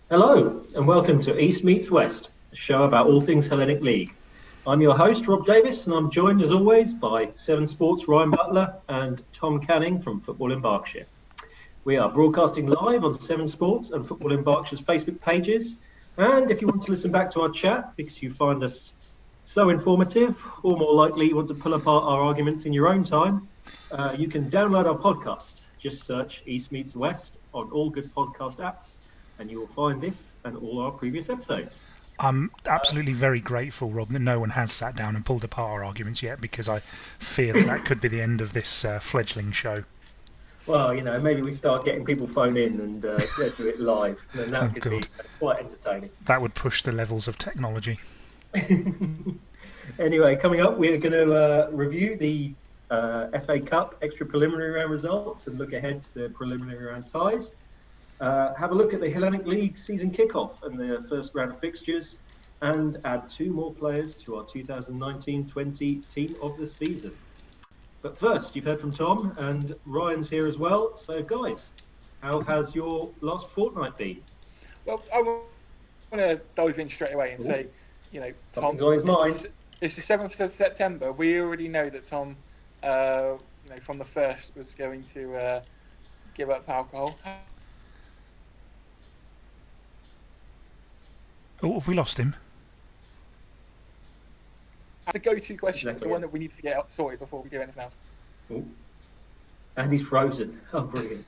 Hello, and welcome to East Meets West, a show about all things Hellenic League. I'm your host, Rob Davies, and I'm joined as always by Severn Sports' Ryan Butler and Tom Canning from Football in Berkshire. We are broadcasting live on Severn Sports and Football in Berkshire's Facebook pages. And if you want to listen back to our chat because you find us so informative, or more likely you want to pull apart our arguments in your own time, you can download our podcast. Just search East Meets West on all good podcast apps, and you will find this and all our previous episodes. I'm absolutely very grateful, Rob, that no one has sat down and pulled apart our arguments yet, because I fear that could be the end of this fledgling show. Well, maybe we start getting people phone in and do it live, and that could be quite entertaining. That would push the levels of technology. Anyway, coming up, we're going to review the FA Cup extra preliminary round results and look ahead to the preliminary round ties. Have a look at the Hellenic League season kickoff and the first round of fixtures, and add two more players to our 2019-20 team of the season. But first, you've heard from Tom, and Ryan's here as well. So, guys, how has your last fortnight been? Well, I want to dive in straight away and say, Something's Tom, on his mind. It's the 7th of September. We already know that Tom, from the first, was going to give up alcohol. Oh, have we lost him? The go-to question, Exactly. the one that we need to get sorted before we do anything else. Ooh. And he's frozen. Oh, brilliant.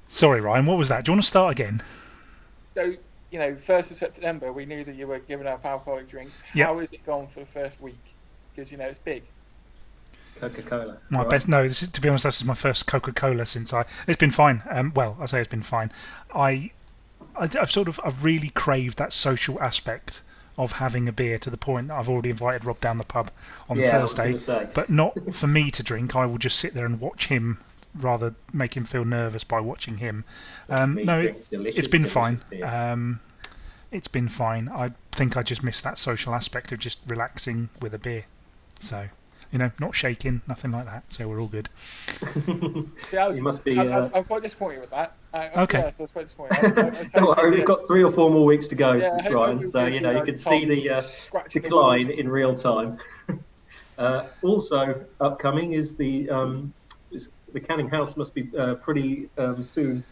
Sorry, Ryan, what was that? Do you want to start again? So, 1st of September, we knew that you were giving up alcoholic drinks. Yep. How has it gone for the first week? Because, it's big. Coca-Cola. My right. best. No, to be honest, this is my first Coca-Cola since It's been fine. I say it's been fine. I've really craved that social aspect of having a beer, to the point that I've already invited Rob down the pub on Thursday, but not for me to drink. I will just sit there and watch him, rather make him feel nervous by watching him. It's been fine. It's been fine. I think I just missed that social aspect of just relaxing with a beer. So, not shaking, nothing like that. So we're all good. See, you must be. I'm quite disappointed with that. Okay. I was quite disappointed. Don't worry, we've got 3 or 4 more weeks to go, Ryan. So you can see the decline in real time. Also upcoming is the Canning House must be pretty soon.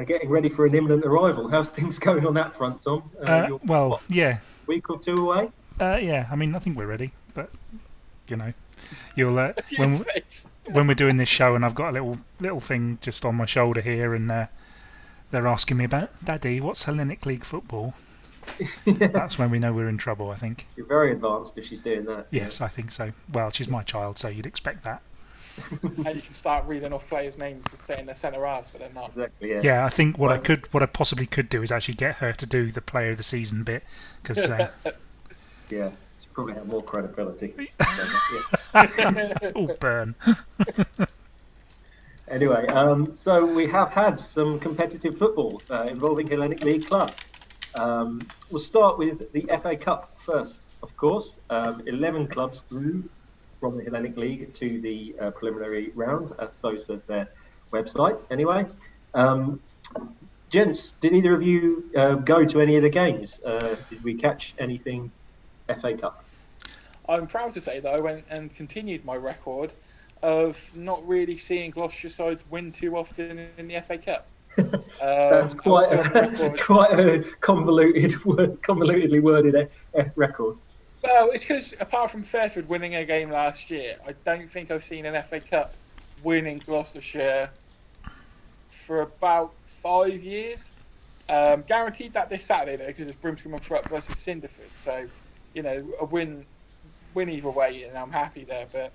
Getting ready for an imminent arrival. How's things going on that front, Tom? Yeah. Week or 2 away. Yeah. I mean, I think we're ready, but you'll when we're doing this show, and I've got a little thing just on my shoulder here, and they're asking me about, Daddy, what's Hellenic League football? That's when we know we're in trouble, I think. You're very advanced if she's doing that. Yes, I think so. Well, she's my child, so you'd expect that. And you can start reading off players' names and saying they're centre halves, but they're not. Exactly. Yeah. Yeah, I think what I possibly could do is actually get her to do the player of the season bit, because yeah. Probably have more credibility. Oh, burn. Anyway, so we have had some competitive football involving Hellenic League clubs. We'll start with the FA Cup first, of course. 11 clubs through from the Hellenic League to the preliminary round, as those of their website. Anyway, gents, did either of you go to any of the games? Did we catch anything FA Cup? I'm proud to say that I went and continued my record of not really seeing Gloucestershire sides win too often in the FA Cup. That's quite a convolutedly worded record. Well, it's because apart from Fairford winning a game last year, I don't think I've seen an FA Cup winning Gloucestershire for about 5 years. Guaranteed that this Saturday though, because it's Brimscombe and Thrupp versus Cinderford. So, a win either way, and I'm happy there. But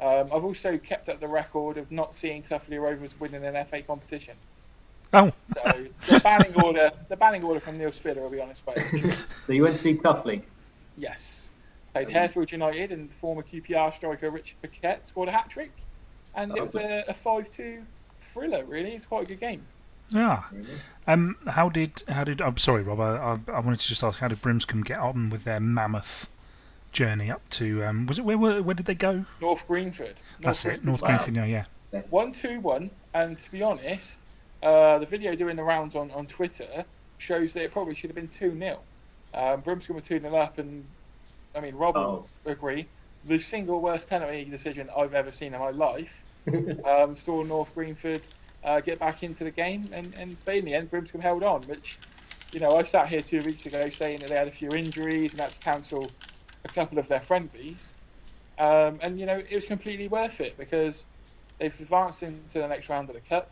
I've also kept up the record of not seeing Tuffley Rovers winning an FA competition. Oh. So the banning order from Neil Spiller will be on its way. So you went to see Tuffley? Yes. Played Harefield United, and former QPR striker Richard Paquette scored a hat-trick. And it was a 5-2 thriller, really. It's quite a good game. Yeah. How did I'm sorry, Rob. I wanted to just ask, how did Brimscombe get on with their mammoth journey up to? Was it where did they go? North Greenford. That's it. North Greenford. Yeah. 1-2-1, and to be honest, the video doing the rounds on Twitter shows that it probably should have been 2-0. Brimscombe were 2-0 up, and I mean, Rob will agree, the single worst penalty decision I've ever seen in my life. Saw North Greenford get back into the game, but in the end, Brimscombe held on, which, I sat here 2 weeks ago saying that they had a few injuries and had to cancel a couple of their friendlies. It was completely worth it because they've advanced into the next round of the Cup.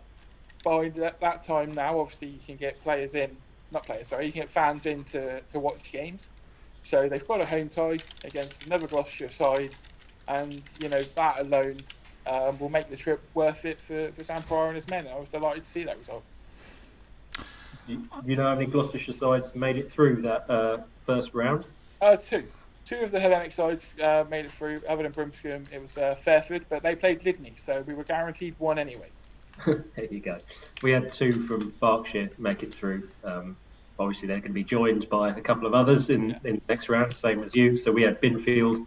By that time now, obviously, you can get you can get fans in to watch games. So they've got a home tie against another Gloucestershire side, and, that alone will make the trip worth it for Sam Pryor and his men. I was delighted to see that result. You know how many Gloucestershire sides made it through that first round? Two. Two of the Hellenic sides made it through. Other than Brimscombe, it was Fairford, but they played Lydney, so we were guaranteed one anyway. There you go. We had two from Berkshire make it through. Obviously, they're going to be joined by a couple of others in the next round, same as you. So we had Binfield,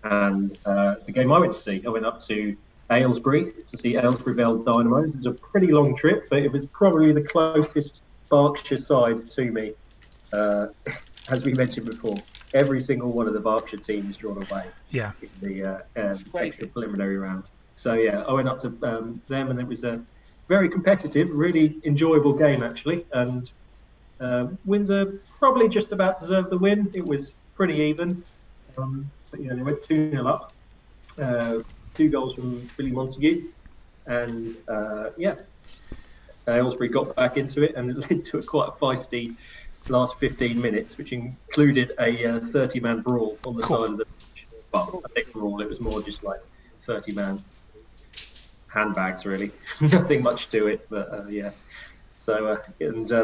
and the game I went to see, I went up to Aylesbury to see Aylesbury Vale Dynamo. It was a pretty long trip, but it was probably the closest Berkshire side to me. As we mentioned before, every single one of the Berkshire teams drawn away in the extra preliminary round. So I went up to them, and it was a very competitive, really enjoyable game actually. And Windsor probably just about deserved the win. It was pretty even, but they went 2-0 up. 2 goals from Billy Montague, and Aylesbury got back into it, and it led to quite a feisty last 15 minutes, which included a 30-man brawl on the side of the pitch. Well, I think brawl, it was more just like 30-man handbags, really. Nothing much to it, but So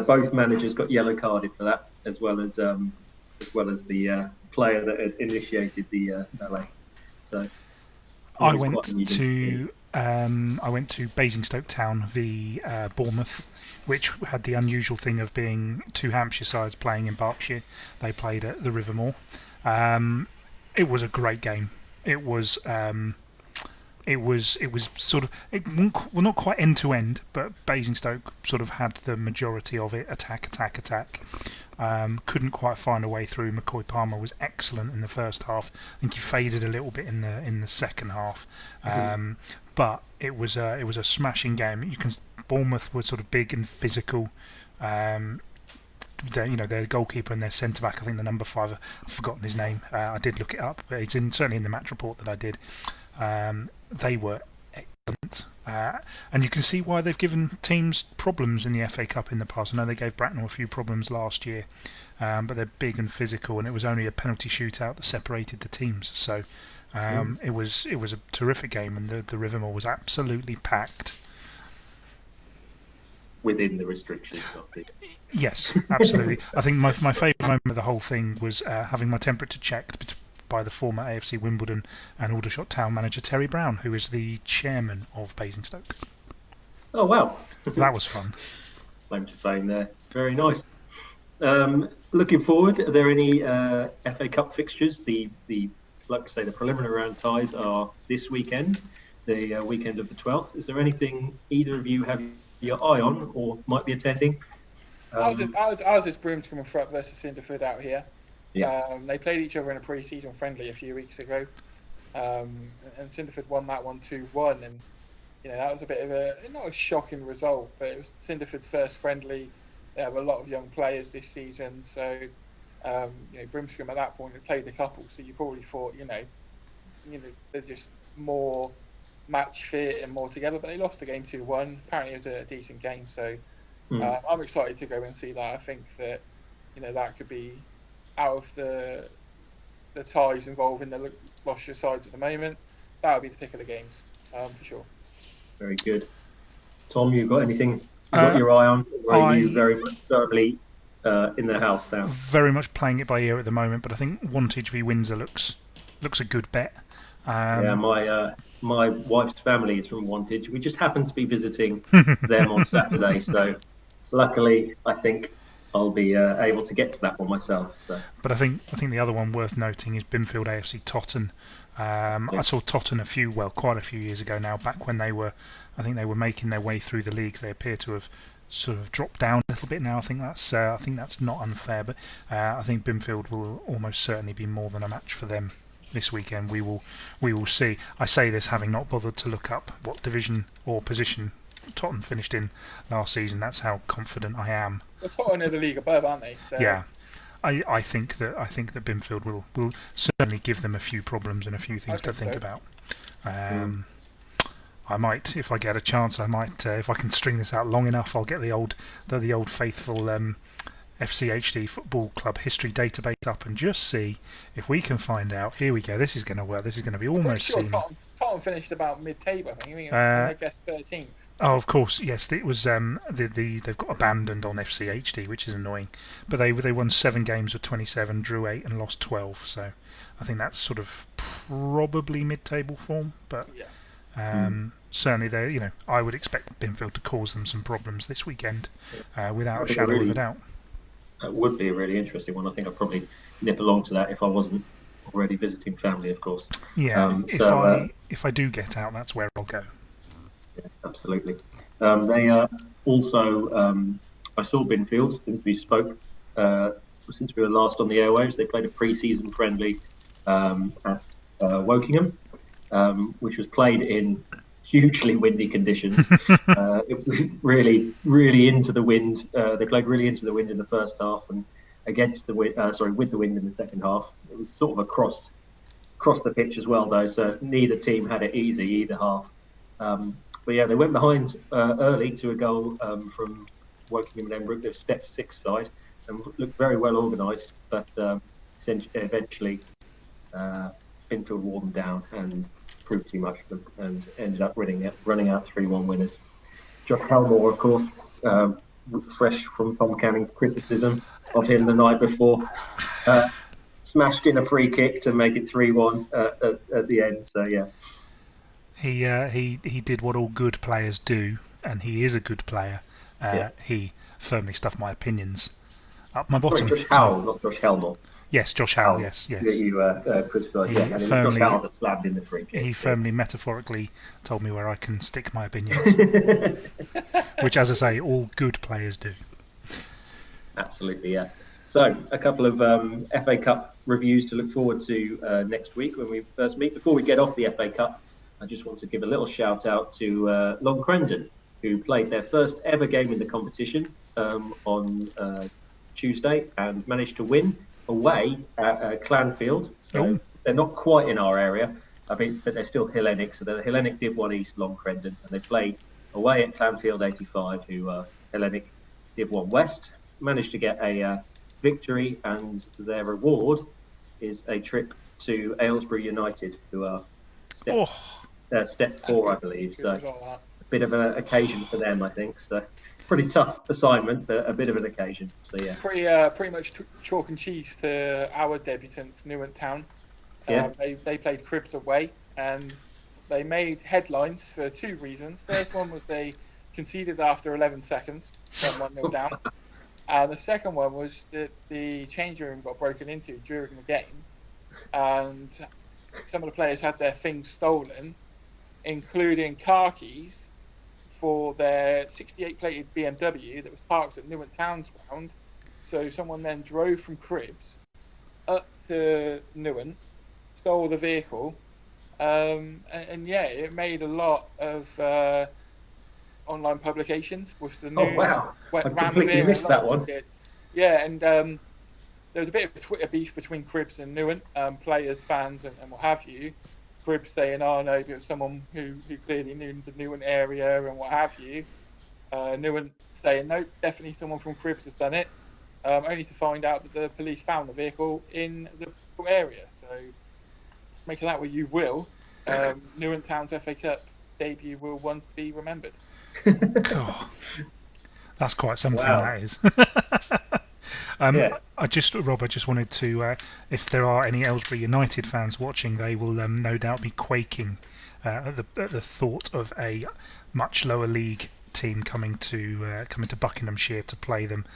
both managers got yellow carded for that, as well as the player that had initiated the melee. So I went to Basingstoke Town v Bournemouth, which had the unusual thing of being 2 Hampshire sides playing in Berkshire. They played at the Rivermore. It was a great game. It was sort of not quite end to end, but Basingstoke sort of had the majority of it. Attack. Couldn't quite find a way through. McCoy Palmer was excellent in the first half. I think he faded a little bit in the second half, but it was a smashing game. Bournemouth were sort of big and physical. Their goalkeeper and their centre back, I think the number 5, I've forgotten his name. I did look it up, but it's certainly in the match report that I did. They were excellent, and you can see why they've given teams problems in the FA Cup in the past. I know they gave Bracknell a few problems last year, but they're big and physical, and it was only a penalty shootout that separated the teams. So it was a terrific game, and the Rivermore was absolutely packed. Within the restrictions of it. Yes, absolutely. I think my favourite moment of the whole thing was having my temperature checked by the former AFC Wimbledon and Aldershot Town manager Terry Brown, who is the chairman of Basingstoke. Oh wow, that was fun. Claim to fame there. Very nice. Looking forward, are there any FA Cup fixtures? The like I say, the preliminary round ties are this weekend, the weekend of the 12th. Is there anything either of you have your eye on or might be attending? Ours is Brimscombe and Frupp versus Cinderford out here. Yeah. They played each other in a pre-season friendly a few weeks ago, and Cinderford won that one 2-1, and that was a bit of not a shocking result, but it was Cinderford's first friendly. They have a lot of young players this season, so Brimscombe at that point had played a couple, so you probably thought there's just more match fit and more together, but they lost the game 2-1. Apparently it was a decent game, so I'm excited to go and see that. I think that that could be out of the ties involving the Gloucestershire sides at the moment. That would be the pick of the games, for sure. Very good. Tom, you got anything you got your eye on? Or are you very much thoroughly in the house now? Very much playing it by ear at the moment, but I think Wantage v Windsor looks a good bet. My wife's family is from Wantage. We just happened to be visiting them on Saturday, so luckily I think I'll be able to get to that one myself. So. But I think the other one worth noting is Binfield AFC Totton. I saw Totton quite a few years ago now, back when I think they were making their way through the leagues. They appear to have sort of dropped down a little bit now. I think that's not unfair, but I think Binfield will almost certainly be more than a match for them this weekend. We will see. I say this having not bothered to look up what division or position Tottenham finished in last season. That's how confident I am. Well, Tottenham are the league above, aren't they? So. Yeah. I think that Binfield will certainly give them a few problems and a few things to think about. I might, if I get a chance, if I can string this out long enough, I'll get the old faithful FCHD Football Club history database up and just see if we can find out. Here we go. This is going to work. This is going to be almost seamless. Tottenham finished about mid-table, I think. I guess 13th. Oh, of course, yes. It was they've got abandoned on FCHD, which is annoying. But they won 7 games with 27, drew 8, and lost 12. So I think that's sort of probably mid-table form. But certainly, I would expect Binfield to cause them some problems this weekend, without a shadow of a doubt. That would be a really interesting one. I think I'd probably nip along to that if I wasn't already visiting family, of course. Yeah, if I do get out, that's where I'll go. Yeah, absolutely. They also, I saw Binfield since we spoke, since we were last on the airwaves. They played a pre-season friendly at Wokingham, which was played in hugely windy conditions. It was really, really into the wind. They played really into the wind in the first half and against the wind. With the wind in the second half. It was sort of across the pitch as well, though. So neither team had it easy either half. But yeah, they went behind early to a goal from Wokingham and Embrook. They've stepped 6th side and looked very well organised, but eventually Binfield wore them down and proved too much for them and ended up running out 3-1 winners. Josh Helmore, of course, fresh from Tom Canning's criticism of him the night before, smashed in a free kick to make it 3-1 at the end. So yeah. He did what all good players do, and he is a good player. He firmly stuffed my opinions up my bottom. Sorry, Josh Howell, not Josh Helmore. Yes, Josh Howell. Yes. You criticised. Yeah, and it was Josh Howell that slammed in the free kick. He firmly, metaphorically, told me where I can stick my opinions, which, as I say, all good players do. Absolutely, yeah. So, a couple of FA Cup reviews to look forward to next week when we first meet. Before we get off the FA Cup, I just want to give a little shout out to Long Crendon, who played their first ever game in the competition on Tuesday and managed to win away at Clanfield. So they're not quite in our area, but they're still Hellenic. So they're Hellenic Div 1 East Long Crendon, and they played away at Clanfield 85, who are Hellenic Div 1 West. Managed to get a victory, and their reward is a trip to Aylesbury United, who are step 4, I believe. So a bit of an occasion for them, I think. So pretty tough assignment, but a bit of an occasion. So yeah, pretty much chalk and cheese to our debutants, Newent Town. They played Cribs away, and they made headlines for 2 reasons. First one was they conceded after 11 seconds, 1-0 down. And the second one was that the changing room got broken into during the game, and some of the players had their things stolen, including car keys for their 68-plated BMW that was parked at Newent Town's ground. So someone then drove from Cribs up to Newent, stole the vehicle, and it made a lot of online publications. Was the news? Oh wow! I completely missed that one. Yeah, and there was a bit of a Twitter beef between Cribs and Newent, players, fans, and what have you. Cribs saying, "Oh no, it was someone who clearly knew the Newent area and what have you." Newent saying, "No, definitely someone from Cribs has done it." Only to find out that the police found the vehicle in the area. So make of that what you will. Newent Town's FA Cup debut will one be remembered. God, that's quite something. Wow. That is. I just wanted to, if there are any Aylesbury United fans watching, they will no doubt be quaking at the thought of a much lower league team coming to Buckinghamshire to play them.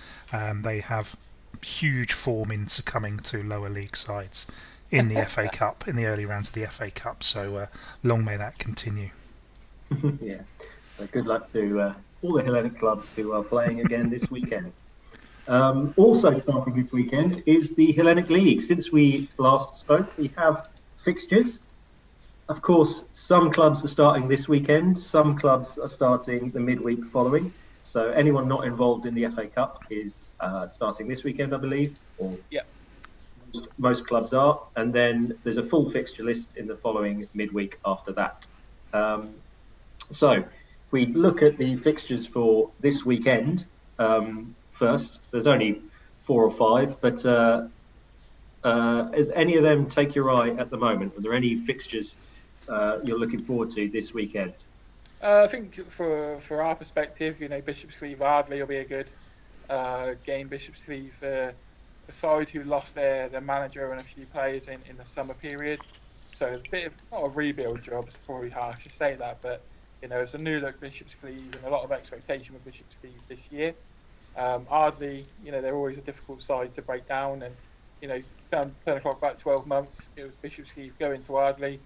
They have huge form in succumbing to lower league sides in the FA Cup, in the early rounds of the FA Cup. So long may that continue. Yeah. So good luck to all the Hellenic clubs who are playing again this weekend. Also starting this weekend is the Hellenic League. Since we last spoke, we have fixtures. Of course, some clubs are starting this weekend. Some clubs are starting the midweek following. So anyone not involved in the FA Cup is starting this weekend, I believe. Or yeah. Most clubs are. And then there's a full fixture list in the following midweek after that. So if we look at the fixtures for this weekend first, there's only 4 or 5, but does any of them take your eye at the moment? Are there any fixtures you're looking forward to this weekend? I think for our perspective, Bishop's Cleeve Ardley will be a good game. Bishop's Cleeve, a side who lost their manager and a few players in the summer period. So it's a bit of, not a rebuild job, it's probably harsh to say that, but it's a new look Bishop's Cleeve and a lot of expectation with Bishop's Cleeve this year. Ardley, they're always a difficult side to break down, and turn the clock back 12 months, it was Bishop's Cleeve going to Ardley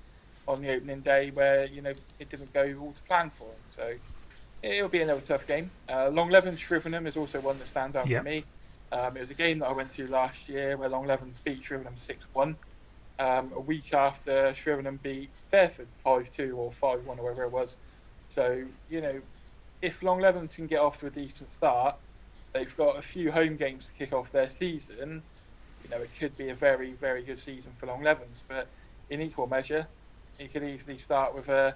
on the opening day where it didn't go all to plan for them. So it'll be another tough game. Longleven Shrivenham is also one that stands out for me. It was a game that I went to last year where Longleven beat Shrivenham 6-1. A week after Shrivenham beat Fairford 5-2 or 5-1 or whatever it was. So, if Longleven can get off to a decent start, they've got a few home games to kick off their season. It could be a very, very good season for Longlevens. But in equal measure, you could easily start with a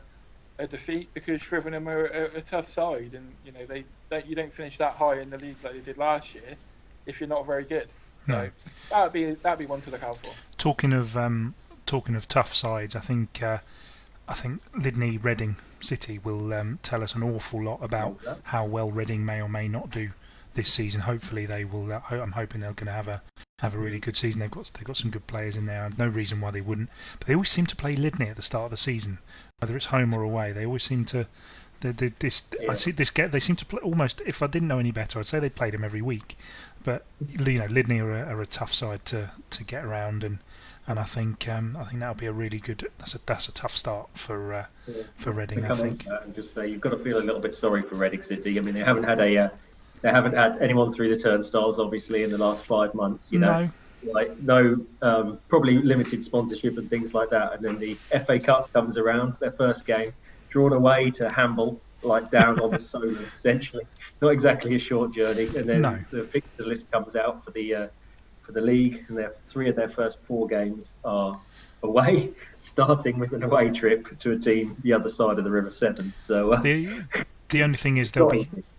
defeat because Shrivenham are a tough side, and you don't finish that high in the league like they did last year if you're not very good. No, so that'd be one to look out for. Talking of tough sides, I think Lydney Reading City will tell us an awful lot about how well Reading may or may not do this season. Hopefully they will. I'm hoping they're going to have a really good season. They've got some good players in there. No reason why they wouldn't. But they always seem to play Lydney at the start of the season, whether it's home or away. They always seem to. They seem to play almost. If I didn't know any better, I'd say they played them every week. But Lydney are a tough side to get around, and I think that'll be a really good. That's a tough start for Reading. I think. And just say you've got to feel a little bit sorry for Reading City. I mean, they haven't had anyone through the turnstiles, obviously, in the last 5 months. No. Probably limited sponsorship and things like that. And then the FA Cup comes around, their first game, drawn away to Hamble, down on the Severn, essentially. Not exactly a short journey. And then the fixture list comes out for the league, and 3 of their first 4 games are away, starting with an away trip to a team the other side of the River Severn. So the only thing is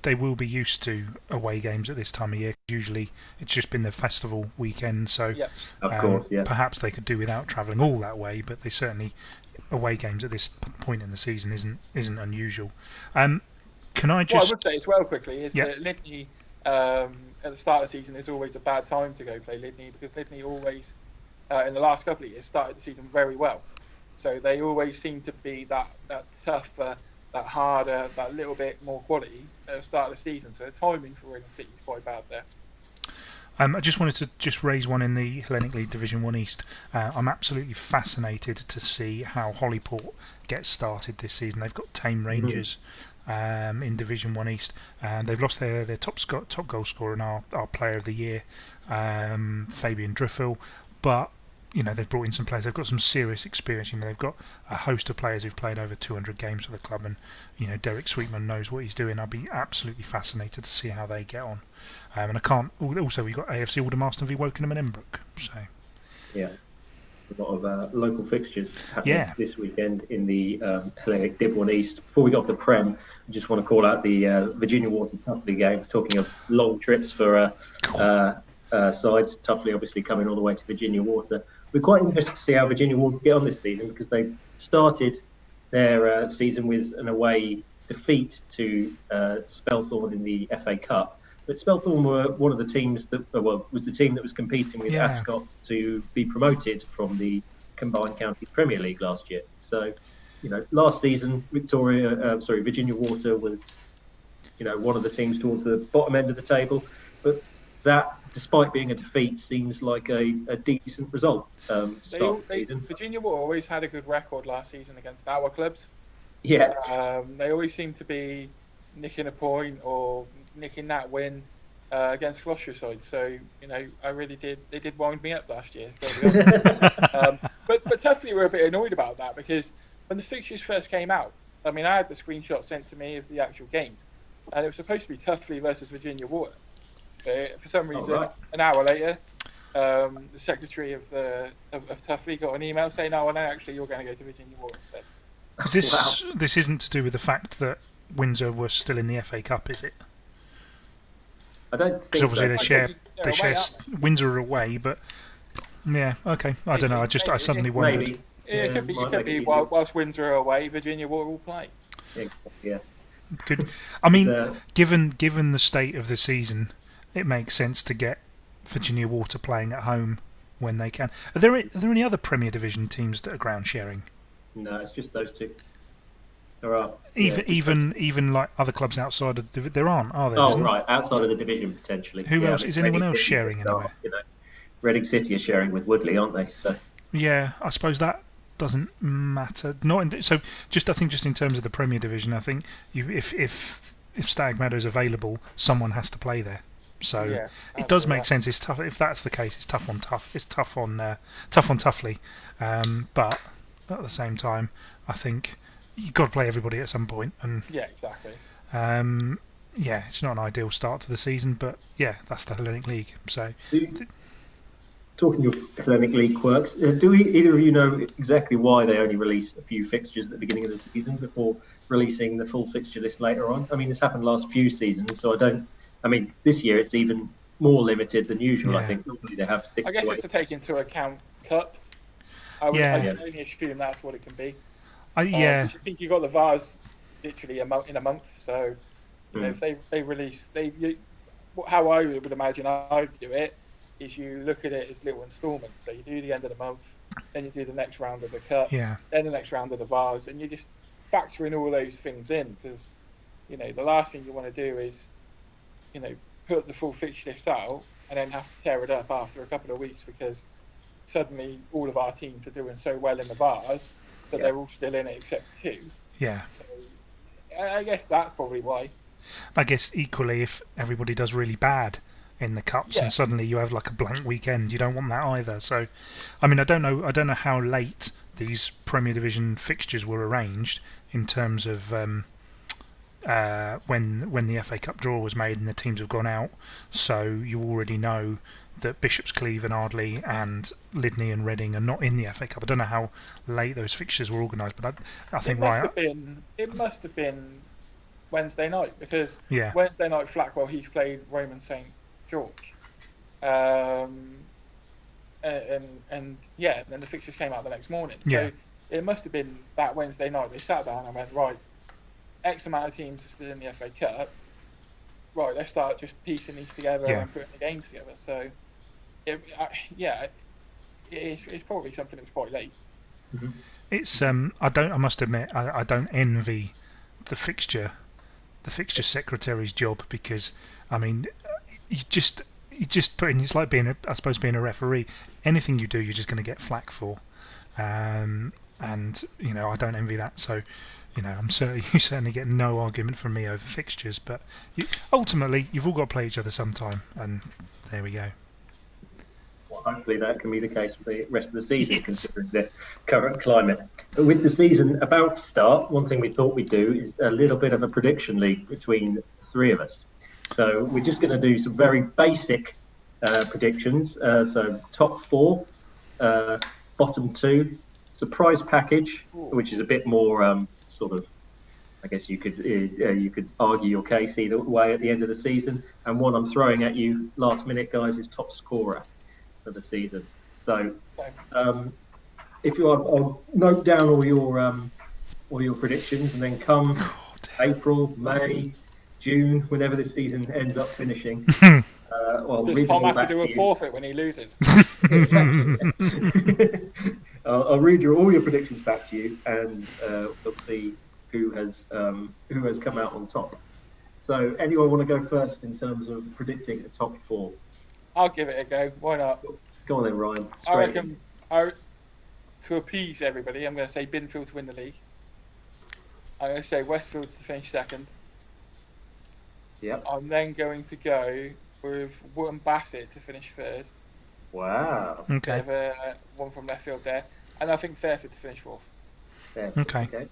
they will be used to away games at this time of year. Usually it's just been the festival weekend, so perhaps they could do without travelling all that way. But they certainly away games at this point in the season isn't unusual. Can I just? What I would say as well quickly is that Lydney at the start of the season is always a bad time to go play Lydney because Lydney always in the last couple of years started the season very well. So they always seem to be that tougher, that harder, that little bit more quality at the start of the season. So the timing for Reading City is quite bad there. I just wanted to raise one in the Hellenic League Division 1 East. I'm absolutely fascinated to see how Hollyport gets started this season. They've got Tame Rangers in Division 1 East, and they've lost their top goal scorer and our player of the year, Fabian Driffel, but they've brought in some players. They've got some serious experience. They've got a host of players who've played over 200 games for the club, and Derek Sweetman knows what he's doing. I'd be absolutely fascinated to see how they get on. And I can't. Also, we've got AFC Aldermaston v Wokingham and Embrook. So yeah, a lot of local fixtures happening this weekend in the Hellenic Div 1 East. Before we get off the Prem, I just want to call out the Virginia Water Tuffley game. Talking of long trips for sides, Tuffley obviously coming all the way to Virginia Water. We're quite interested to see how Virginia Water get on this season because they started their season with an away defeat to Spelthorne in the FA Cup. But Spelthorne were one of the teams that was the team that was competing with Ascot to be promoted from the Combined Counties Premier League last year. So, last season Virginia Water was, one of the teams towards the bottom end of the table. But that, despite being a defeat, seems like a decent result. Virginia Water always had a good record last season against our clubs. Yeah. They always seem to be nicking a point or nicking that win against Gloucester side. So, they did wind me up last year. But Tuffley were a bit annoyed about that because when the fixtures first came out, I mean, I had the screenshot sent to me of the actual games, and it was supposed to be Tuffley versus Virginia Water. But for some reason, an hour later, the secretary of Tuffley got an email saying, "No, actually, you're going to go to Virginia Water instead." This isn't to do with the fact that Windsor were still in the FA Cup, is it? I don't think because obviously so. they share Windsor are away, but yeah, okay. I don't know. I suddenly wondered. Maybe. It could be whilst Windsor are away, Virginia Water will play. Yeah. Good. I mean, given the state of the season, it makes sense to get Virginia Water playing at home when they can. Are there any other Premier Division teams that are ground sharing? No, it's just those two. There are. Even like other clubs outside of there aren't, are there? Oh, right, outside of the division potentially. Who else? Is anyone else sharing anywhere? Reading City are sharing with Woodley, aren't they? So. Yeah, I suppose that doesn't matter. So I think just in terms of the Premier Division, I think if Stag Meadows available, someone has to play there. So it does make sense. It's tough if that's the case. It's tough on Tuffley, but at the same time, I think you've got to play everybody at some point. And exactly. It's not an ideal start to the season, but that's the Hellenic League. So. Talking of Hellenic League quirks, do either of you know exactly why they only released a few fixtures at the beginning of the season before releasing the full fixture list later on? I mean, this happened last few seasons, so this year it's even more limited than usual. Yeah. I think normally they have 6 I guess it's to take into account Cup. I can only assume that's what it can be. I think you got the Vars literally in a month, so if they release how I would imagine I'd do it is you look at it as little instalments. So you do the end of the month, then you do the next round of the Cup, then the next round of the Vars, and you just factor in all those things in because the last thing you want to do is put the full fixture list out and then have to tear it up after a couple of weeks because suddenly all of our teams are doing so well in the Vars that they're all still in it except 2. Yeah. So I guess that's probably why. I guess equally if everybody does really bad in the cups and suddenly you have like a blank weekend, you don't want that either. So, I mean, I don't know how late these Premier Division fixtures were arranged in terms of when the FA Cup draw was made and the teams have gone out. So you already know that Bishop's Cleeve and Ardley and Lydney and Reading are not in the FA Cup. I don't know how late those fixtures were organised, but I think it must have been Wednesday night because Yeah. Wednesday night Flackwell he's played Roman St George, and then the fixtures came out the next morning. So it must have been that Wednesday night they sat down and went, right, X amount of teams are still in the FA Cup. Right, let's start just piecing these together and putting the games together. So, it's probably something that's quite late. Mm-hmm. It's I must admit I don't envy the fixture secretary's job because I mean you just put in, it's like being a referee. Anything you do you're just going to get flack for, and I don't envy that. So you certainly get no argument from me over fixtures, but ultimately you've all got to play each other sometime, and there we go. Well, hopefully that can be the case for the rest of the season, considering the current climate. But with the season about to start, one thing we thought we'd do is a little bit of a prediction league between the 3 of us. So we're just going to do some very basic predictions. So top 4, bottom 2, surprise package, which is a bit more sort of, I guess you could argue your case either way at the end of the season. And one I'm throwing at you last minute, guys, is top scorer for the season. So if you I'll note down all your predictions, and then come April, May, June, whenever this season ends up finishing. Does Tom have to do a forfeit when he loses? I'll read all your predictions back to you, and we'll see who has come out on top. So, anyone want to go first in terms of predicting a top 4? I'll give it a go. Why not? Go on then, Ryan. I reckon to appease everybody, I'm going to say Binfield to win the league. I'm going to say Westfield to finish second. Yep. I'm then going to go with Wootton Bassett to finish third. Wow. Okay. One from left field there. And I think Fairford to finish fourth. Okay.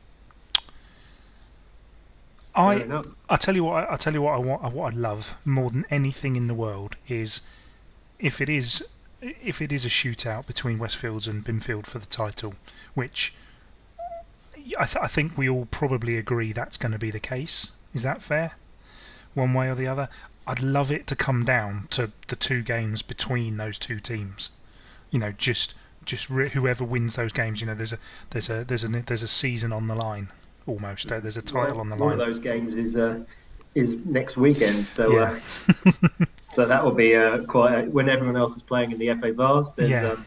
I tell you what I love more than anything in the world is if it is a shootout between Westfields and Binfield for the title, which I think we all probably agree that's going to be the case. Is that fair? One way or the other. I'd love it to come down to the 2 games between those 2 teams. Just whoever wins those games. There's a season on the line almost. There's a title on the line. One of those games is next weekend. So yeah. So that will be when everyone else is playing in the FA Vars. There's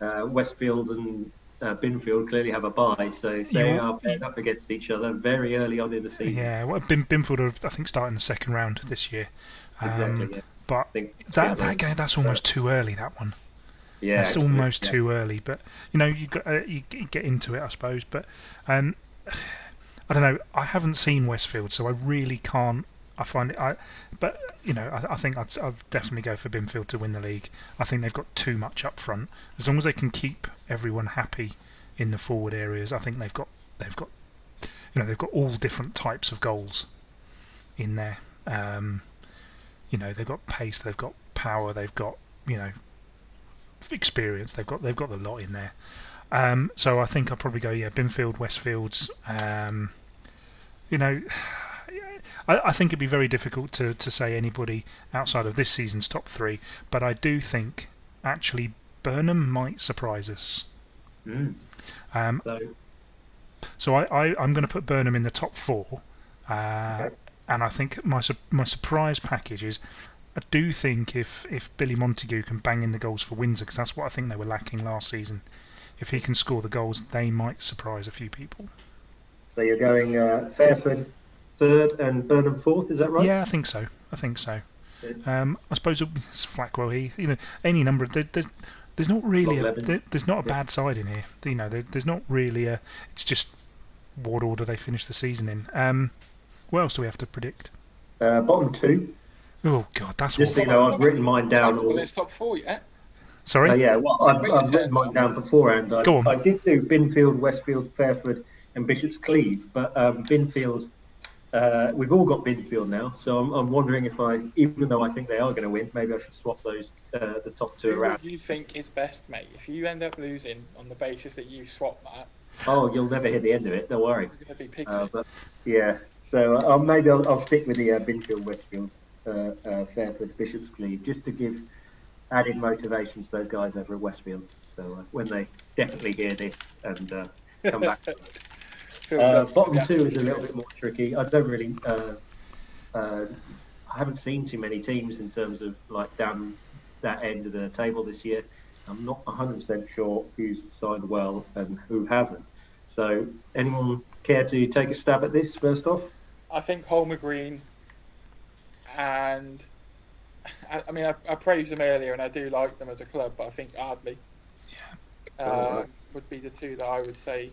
Westfield and Binfield clearly have a bye, so they are paired up against each other very early on in the season. Yeah, well, Binfield are, I think, starting the second round this year. Exactly, yeah. But that game, that's almost too early, that one. Yeah, that's almost too early. But you get into it, I suppose. But I don't know. I haven't seen Westfield, so I really can't. I find it. I think I'd definitely go for Binfield to win the league. I think they've got too much up front. As long as they can keep everyone happy in the forward areas, I think they've got all different types of goals in there. They've got pace, they've got power, they've got experience. They've got the lot in there. So I think I'll probably go Binfield, Westfields. I think it'd be very difficult to say anybody outside of this season's top 3, but I do think actually Burnham might surprise us. So I'm going to put Burnham in the top 4, and I think my surprise package is I do think if Billy Montague can bang in the goals for Windsor, because that's what I think they were lacking last season, if he can score the goals, they might surprise a few people. So you're going Fairford 3rd and Burnham 4th, is that right? Yeah, I think so. I suppose it's Flackwell. Any number. There's not really there's not a bad side in here. There's not really a. It's just what order they finish the season in. What else do we have to predict? Bottom 2. Oh God, that's just I've written mine down. It's top 4 yet. Sorry. I've written mine down beforehand. Go on. I did do Binfield, Westfield, Fairford, and Bishop's Cleeve, but Binfield. We've all got Binfield now, so I'm wondering if even though I think they are going to win, maybe I should swap those the top 2 around. What do you think is best, mate? If you end up losing on the basis that you swap that, you'll never hear the end of it. Don't worry. It's going to be pigsy. But yeah, so maybe I'll stick with the Binfield, Westfield, Fairford, Bishop's Cleeve, just to give added motivation to those guys over at Westfield. So when they definitely hear this and come back. Bottom 2 is a little bit more tricky. I don't really. I haven't seen too many teams in terms of down that end of the table this year. I'm not 100% sure who's signed well and who hasn't. So, anyone care to take a stab at this first off? I think Holmer Green, and I praised them earlier, and I do like them as a club, but I think Ardley would be the 2 that I would say.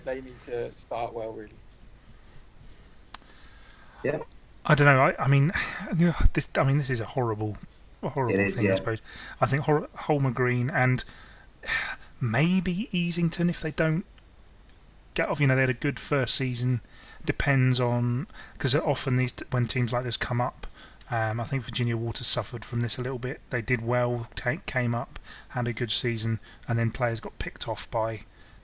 They need to start well, really. Yeah. I don't know. This is a horrible thing, I suppose. I think Holmer Green and maybe Easington, if they don't get off. They had a good first season. Depends on, because often when teams like this come up, I think Virginia Waters suffered from this a little bit. They did well, came up, had a good season, and then players got picked off by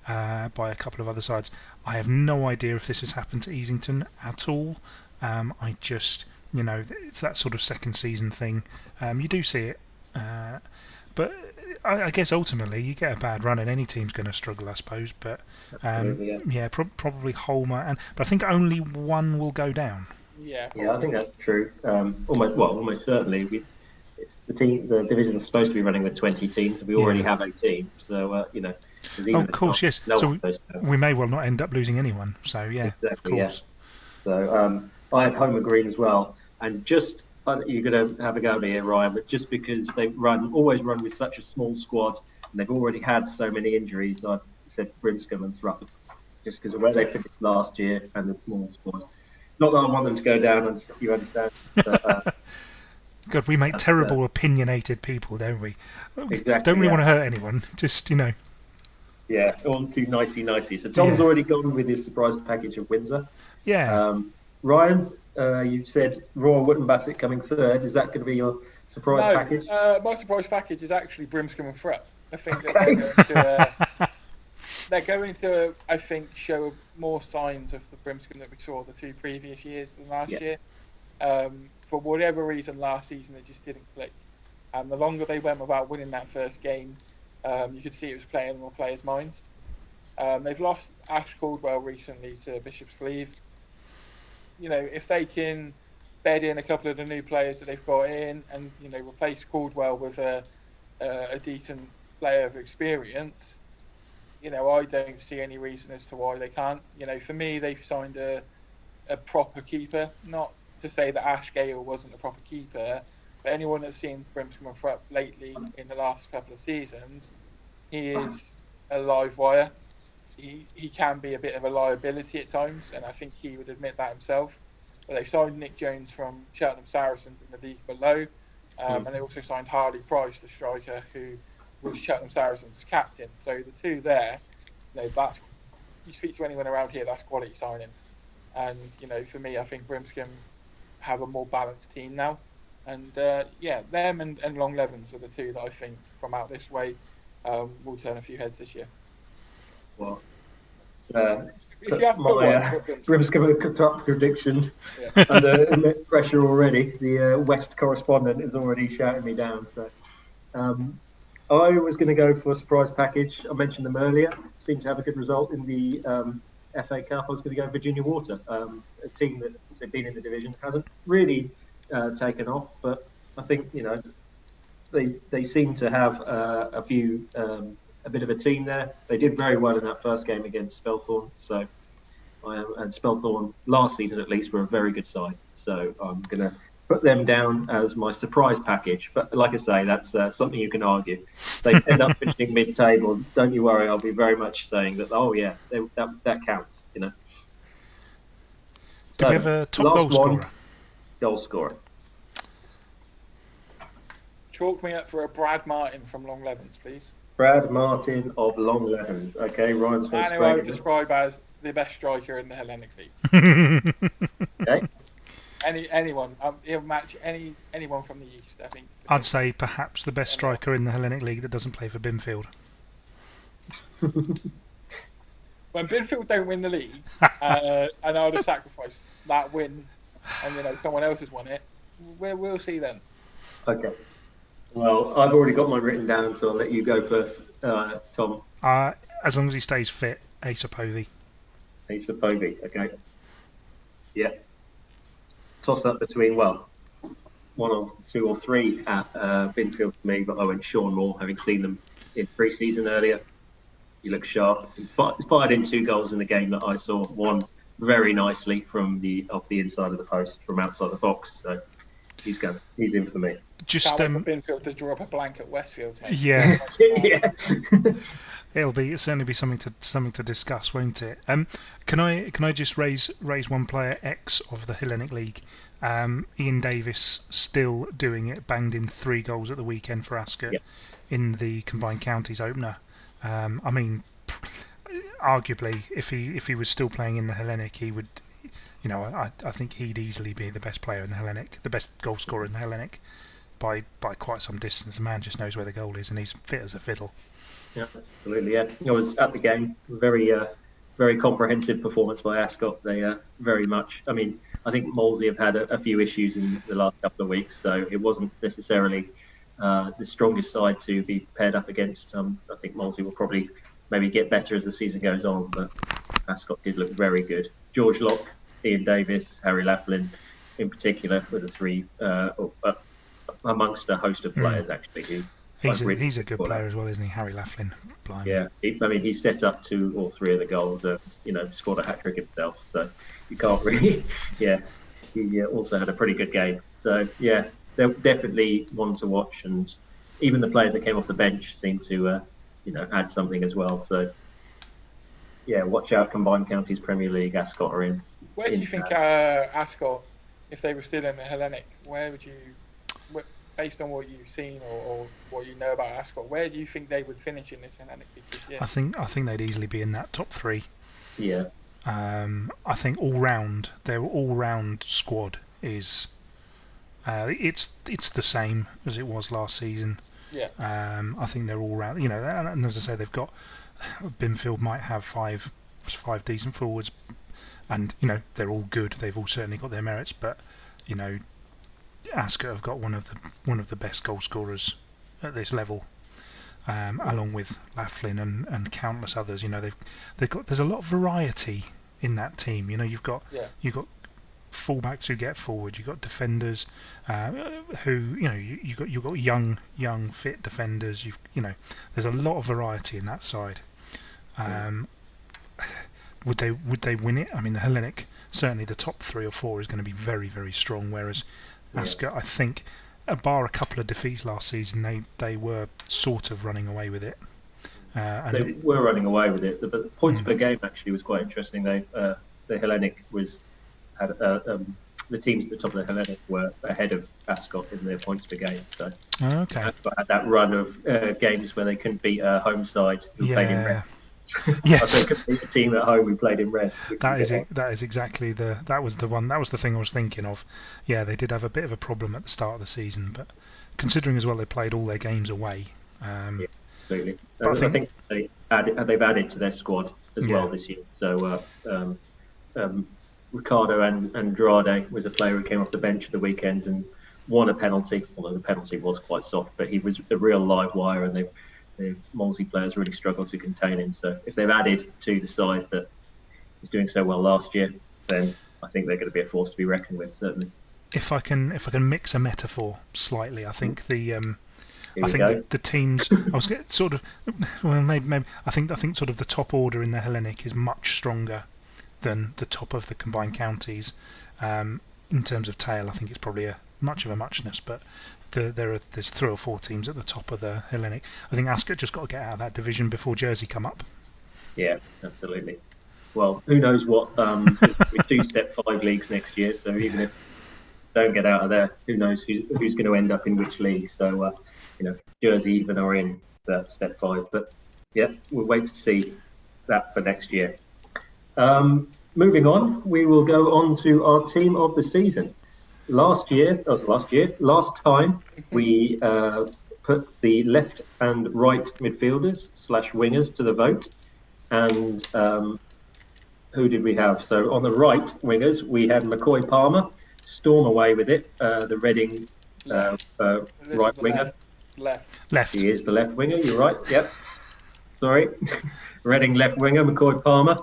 a couple of other sides. I have no idea if this has happened to Easington at all. I just, it's that sort of second season thing. You do see it, but I guess ultimately you get a bad run and any team's going to struggle, I suppose. But probably Holmer, but I think only one will go down. Yeah, I think that's true. Almost certainly. The division is supposed to be running with 20 teams. We already have 18, so of course, yes. So we may well not end up losing anyone. So yeah, exactly, of course. Yeah. So I had Homer Green as well, and just you're going to have a go at me here, Ryan, but just because they always run with such a small squad, and they've already had so many injuries, I said Brimscombe and Thrupp. just because of where they finished last year and the small squad. Not that I want them to go down, and you understand. But, God, we make terrible opinionated people, don't we? Exactly. Don't really want to hurt anyone. Just, Yeah, all too nicey. So Tom's already gone with his surprise package of Windsor. Yeah. Ryan, you said Royal Wootton Bassett coming third. Is that going to be your surprise package? My surprise package is actually Brimscombe and Thrupp. I think that they're going to, I think, show more signs of the Brimscombe that we saw the 2 previous years than last year. For whatever reason, last season it just didn't click. And the longer they went without winning that first game, you could see it was playing on the players' minds. They've lost Ash Caldwell recently to Bishop's Cleeve. If they can bed in a couple of the new players that they've got in and, replace Caldwell with a decent player of experience, I don't see any reason as to why they can't. For me, they've signed a proper keeper. Not to say that Ash Gale wasn't a proper keeper, but anyone that's seen Brimscombe and Thrupp lately in the last couple of seasons, he is a live wire. He can be a bit of a liability at times, and I think he would admit that himself. But they've signed Nick Jones from Cheltenham Saracens in the league below, and they also signed Harley Price, the striker, who was Cheltenham Saracens' captain. So the two there, that's, you speak to anyone around here, that's quality signings. And for me, I think Brimscombe have a more balanced team now. And them and Long Levens are the two that I think from out this way will turn a few heads this year. Well, if you have to my Brimscombe and Thrupp prediction under pressure already. The West correspondent is already shouting me down. So I was going to go for a surprise package. I mentioned them earlier. Seemed to have a good result in the FA Cup. I was going to go Virginia Water, a team that has been in the division, hasn't really taken off, but I think they seem to have a bit of a team there. They did very well in that first game against Spelthorne. So and Spelthorne last season at least were a very good side. So I'm going to put them down as my surprise package. But like I say, that's something you can argue. They end up finishing mid-table. Don't you worry. I'll be very much saying that. Oh yeah, that counts. Do we have a top goal scorer? Goal scorer. Chalk me up for a Brad Martin from Long Levens, please. Brad Martin of Long Levens. Okay, Ryan's going to I would describe as the best striker in the Hellenic League. Okay. Anyone. He'll match anyone from the East, I think. I'd say perhaps the best striker in the Hellenic League that doesn't play for Binfield. When Binfield don't win the league, and I would have sacrificed that win, and someone else has won it, we'll see then. Okay. Well, I've already got mine written down, so I'll let you go first, Tom. As long as he stays fit, Asa Povey. Asa Povey, okay. Yeah. Toss up between, one or two or three at Binfield for me, but I went Sean Moore, having seen them in pre-season earlier. He looks sharp. He fired in 2 goals in the game that I saw. One very nicely off the inside of the post, from outside the box. So he's in for me. Just Binfield to draw up a blank at Westfield, mate. Yeah. Yeah. It'll certainly be something to discuss, won't it? Can I just raise one player X of the Hellenic League? Ian Davies still doing it, banged in 3 goals at the weekend for Ascot in the Combined Counties opener. I mean, arguably, if he was still playing in the Hellenic, he would, I think he'd easily be the best player in the Hellenic, the best goal scorer in the Hellenic by quite some distance. The man just knows where the goal is, and he's fit as a fiddle. Yeah, absolutely. Yeah, I was at the game. Very, very comprehensive performance by Ascot. They very much. I mean, I think Molesey have had a few issues in the last couple of weeks, so it wasn't necessarily the strongest side to be paired up against. I think Molesey will probably maybe get better as the season goes on, but Ascot did look very good. George Locke, Ian Davies, Harry Laughlin, in particular, were the 3 amongst a host of players actually. He's a good player as well, isn't he, Harry Laughlin? Blimey. Yeah, he set up 2 or 3 of the goals. Scored a hat trick himself, so you can't really. Yeah, he also had a pretty good game. So yeah, they're definitely one to watch, and even the players that came off the bench seemed to add something as well. So watch out, Combined Counties Premier League. Ascot are in. Where do you think Ascot, if they were still in the Hellenic, where would you, based on what you've seen or what you know about Ascot, where do you think they would finish in this Hellenic League this year? I think they'd easily be in that top 3. Yeah. I think their all-round squad is it's the same as it was last season. Yeah. I think they're all round. And as I say, they've got Binfield might have five decent forwards, and they're all good. They've all certainly got their merits, but Ascot have got one of the best goal scorers at this level. Along with Laughlin and countless others, there's a lot of variety in that team. You've got fullbacks who get forward. You've got defenders who you've got young fit defenders. There's a lot of variety in that side. Would they win it? I mean, the Hellenic, certainly the top 3 or 4 is going to be very, very strong. Whereas Ascot, I think, bar a couple of defeats last season, they were sort of running away with it. They were running away with it. The points per game actually was quite interesting. The Hellenic had the teams at the top of the Hellenic were ahead of Ascot in their points per game. So Ascot had that run of games where they couldn't beat a home side who played in red. Yes, they couldn't beat the team at home who played in red. That is exactly that was the thing I was thinking of. Yeah, they did have a bit of a problem at the start of the season, but considering as well they played all their games away. Absolutely. I think they've added to their squad as well this year. So Ricardo Andrade was a player who came off the bench at the weekend and won a penalty, although the penalty was quite soft, but he was a real live wire, and the Molesey players really struggled to contain him. So if they've added to the side that was doing so well last year, then I think they're going to be a force to be reckoned with, certainly. If I can mix a metaphor slightly, I think the teams. I was sort of maybe I think sort of the top order in the Hellenic is much stronger than the top of the combined counties. In terms of tail, I think it's probably much of a muchness, but there's 3 or 4 teams at the top of the Hellenic. I think Ascot just got to get out of that division before Jersey come up. Yeah, absolutely. Well, who knows what? We do step 5 leagues next year, so even if they don't get out of there, who knows who's going to end up in which league? So Jersey even are in that step 5, but we'll wait to see that for next year. Moving on, we will go on to our team of the season. Last time we put the left and right midfielders / wingers to the vote, and who did we have? So on the right wingers we had McCoy Palmer, storm away with it. The Reading right winger. Left. He is the left winger. You're right. Yep. Sorry, Reading left winger McCoy Palmer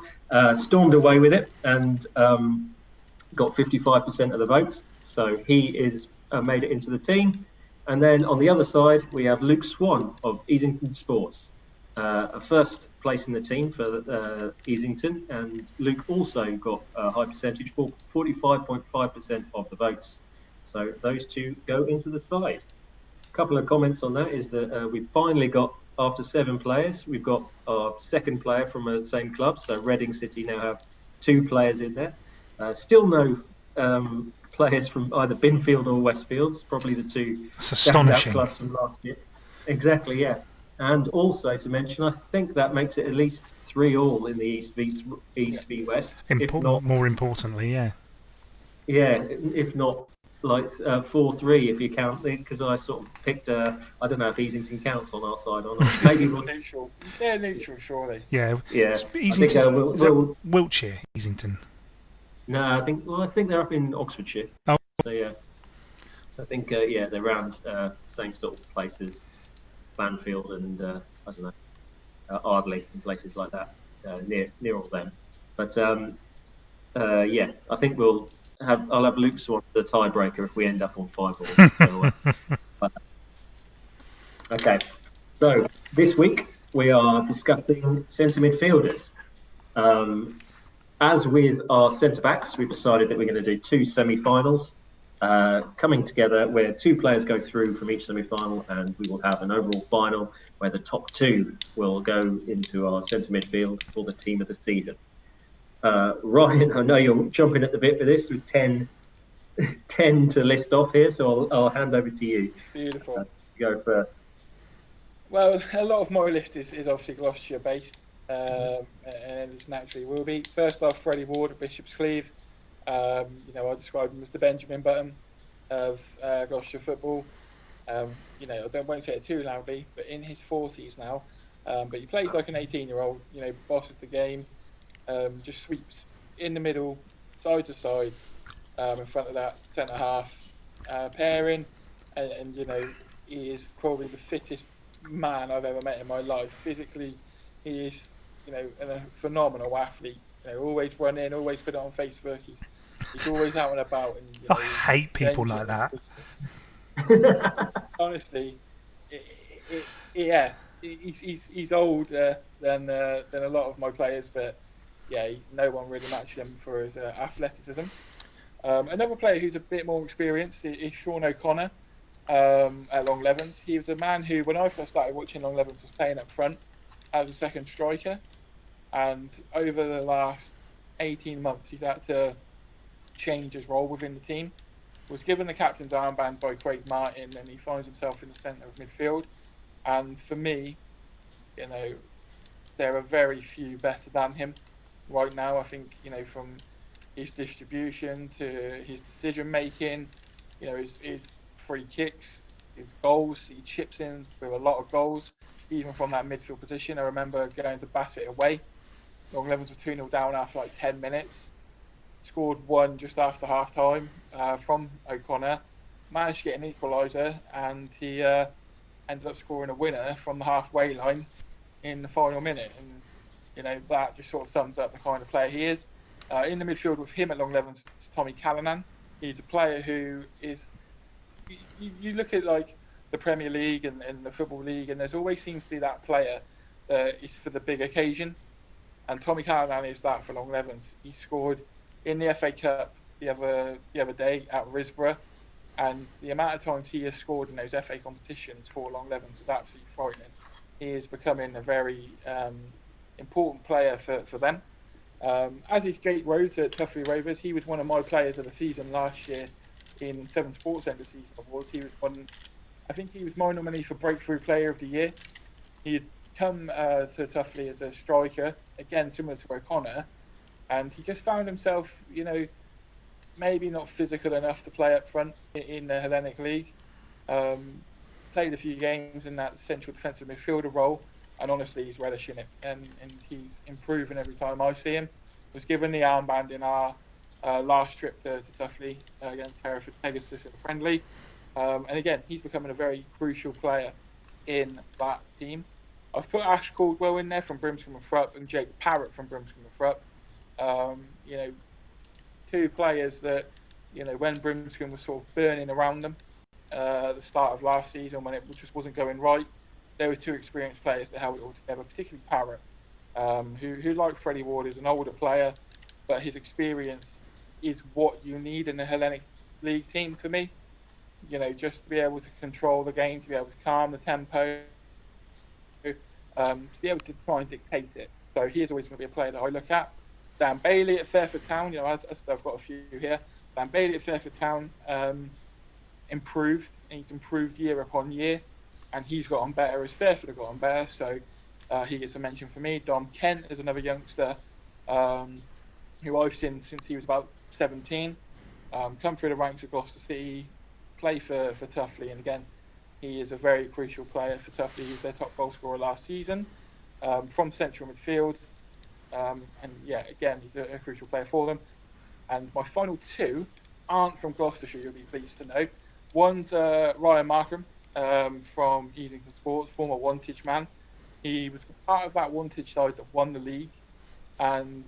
stormed away with it and got 55% of the votes. So he is made it into the team. And then on the other side, we have Luke Swan of Easington Sports, a first place in the team for Easington. And Luke also got a high percentage, 45.5% of the votes. So those two go into the side. A couple of comments on that is that we've finally got, after 7 players, we've got our second player from the same club. So Reading City now have 2 players in there. Still no players from either Binfield or Westfields, probably the 2 astonishing clubs from last year. Exactly, yeah. And also to mention, I think that makes it at least 3 all in the East v West. More importantly, yeah. Yeah, if not like 4-3 if you count, because I sort of picked I don't know if Easington counts on our side or not. Maybe neutral. They're neutral, surely. Yeah. Easington, is that Wiltshire, Easington? No, I think they're up in Oxfordshire. Oh. So yeah, I think they're around same sort of places, Banfield and I don't know, Ardley and places like that, near all them. But I think I'll have Luke Swan the tiebreaker if we end up on 5 all. Okay, so this week we are discussing centre midfielders. As with our centre backs, we've decided that we're going to do 2 semi-finals. coming together where 2 players go through from each semi-final, and we will have an overall final where the top 2 will go into our centre midfield for the team of the season. Ryan, I know you're jumping at the bit for this with 10 to list off here, so I'll hand over to you. Beautiful. Go first. Well, a lot of my list is obviously Gloucestershire based, and it naturally will be. First off, Freddie Ward at Bishop's Cleeve. I describe him as the Benjamin Button of Gloucestershire football. I won't say it too loudly, but in his 40s now. But he plays like an 18-year-old. Bosses the game, just sweeps in the middle, side to side, in front of that centre half pairing, and he is probably the fittest man I've ever met in my life. Physically, he is a phenomenal athlete. Always running, always put it on Facebook. He's always out and about. And, I hate people like that. Honestly, he's older than a lot of my players, but no one really matches him for his athleticism. Another player who's a bit more experienced is Sean O'Connor at Long Levens. He was a man who, when I first started watching Long Levens, was playing up front as a second striker, and over the last 18 months he's had to change his role within the team. Was given the captain's armband by Craig Martin, and he finds himself in the centre of midfield. And for me, there are very few better than him right now. I think from his distribution to his decision making, his free kicks, his goals, he chips in with a lot of goals, even from that midfield position. I remember going to Bassett away. Long Levens were 2-0 down after like 10 minutes. Scored one just after half time from O'Connor, managed to get an equaliser, and he ended up scoring a winner from the halfway line in the final minute. And that just sort of sums up the kind of player he is. In the midfield with him at Long Levens is Tommy Callanan. He's a player who is, you look at like the Premier League and the Football League, and there's always seems to be that player that is for the big occasion, and Tommy Callanan is that for Long Levens. He scored in the FA Cup the other day at Risborough, and the amount of times he has scored in those FA competitions for Long Levens is absolutely frightening. He is becoming a very important player for them. As is Jake Rhodes at Tuffley Rovers. He was one of my players of the season last year in Severn Sports Centre season awards. I think he was my nominee for Breakthrough Player of the Year. He had come to Tuffley as a striker, again similar to O'Connor, and he just found himself, maybe not physical enough to play up front in the Hellenic League. Played a few games in that central defensive midfielder role, and honestly he's relishing it, and he's improving every time I see him. Was given the armband in our last trip to Tuffley against Hereford Pegasus in a friendly, and again he's becoming a very crucial player in that team. I've put Ash Caldwell in there from Brimscombe and Thrupp, and Jake Parrott from Brimscombe and Thrupp. Two players that, when Brimscombe was sort of burning around them at the start of last season when it just wasn't going right, there were two experienced players that held it all together, particularly Parrott, who like Freddie Ward, is an older player, but his experience is what you need in the Hellenic League team for me. Just to be able to control the game, to be able to calm the tempo, to be able to try and dictate it. So he is always going to be a player that I look at. Dan Bailey at Fairford Town, as I've got a few here. Dan Bailey at Fairford Town improved. He's improved year upon year, and he's got on better as Fairford have got on better. So he gets a mention for me. Dom Kent is another youngster who I've seen since he was about 17. Come through the ranks of Gloucester City, play for Tuffley, and again, he is a very crucial player for Tuffley. He was their top goal scorer last season from central midfield. Again, he's a crucial player for them. And my final two aren't from Gloucestershire, you'll be pleased to know. One's Ryan Markham from Easington Sports, former Wantage man. He was part of that Wantage side that won the league. And,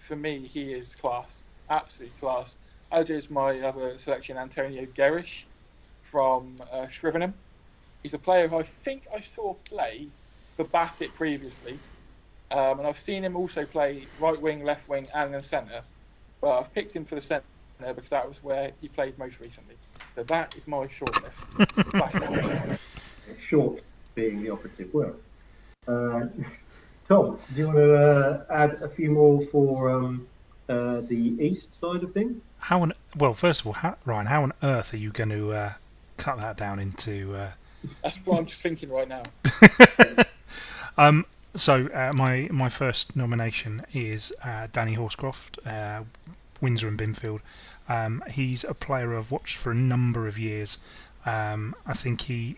for me, he is class, absolute class. As is my other selection, Antonio Gerish from Shrivenham. He's a player who I think I saw play for Bassett previously. And I've seen him also play right wing, left wing, and in centre. But I've picked him for the centre Butler because that was where he played most recently. So that is my shortlist. Short being the operative word. Tom, do you want to add a few more for the east side of things? First of all, Ryan, how on earth are you going to cut that down into? That's what I'm just thinking right now. So my first nomination is Danny Horscroft, Windsor and Binfield. He's a player I've watched for a number of years. I think he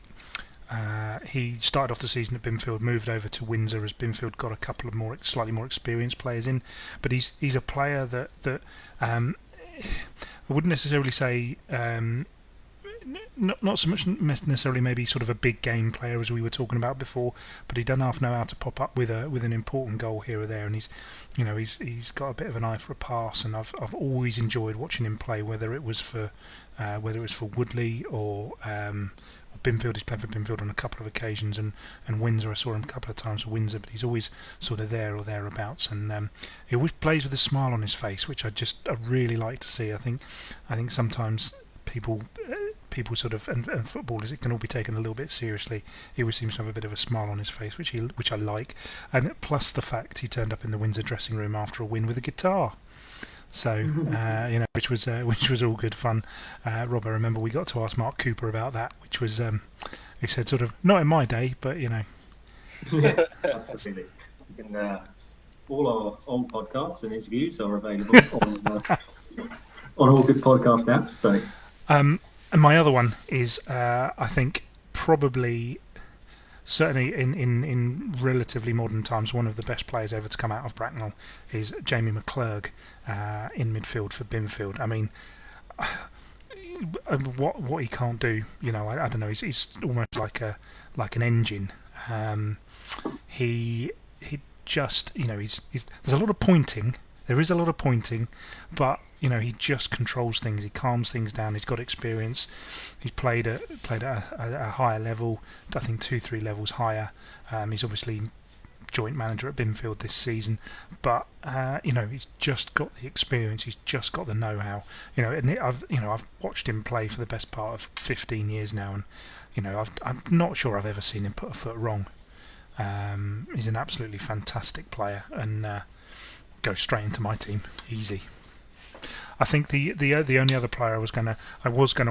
started off the season at Binfield, moved over to Windsor as Binfield got a couple of slightly more experienced players in. But he's a player that I wouldn't necessarily say. Not so much necessarily maybe sort of a big game player as we were talking about before, but he does know how to pop up with an important goal here or there, and he's got a bit of an eye for a pass, and I've always enjoyed watching him play, whether it was for Woodley or Binfield. He's played for Binfield on a couple of occasions, and Windsor, I saw him a couple of times for Windsor, but he's always sort of there or thereabouts, and he always plays with a smile on his face, which I really like to see. I think sometimes people sort of and footballers, it can all be taken a little bit seriously. He always seems to have a bit of a smile on his face, which I like, and plus the fact he turned up in the Windsor dressing room after a win with a guitar. So which was all good fun. Rob, I remember we got to ask Mark Cooper about that, which was he said sort of not in my day, but Yeah, absolutely. You can, all our old podcasts and interviews are available on all good podcast apps. So. And my other one is, I think, probably, certainly in relatively modern times, one of the best players ever to come out of Bracknell is Jamie McClurg in midfield for Binfield. I mean, what he can't do, I don't know. He's almost like an engine. He just, there's a lot of pointing. There is a lot of pointing, but he just controls things. He calms things down. He's got experience. He's played at a higher level. I think 2-3 levels higher. He's obviously joint manager at Binfield this season, but he's just got the experience. He's just got the know-how. And I've watched him play for the best part of 15 years now, and I'm not sure I've ever seen him put a foot wrong. He's an absolutely fantastic player, and goes straight into my team, easy. I think the only other player I was going to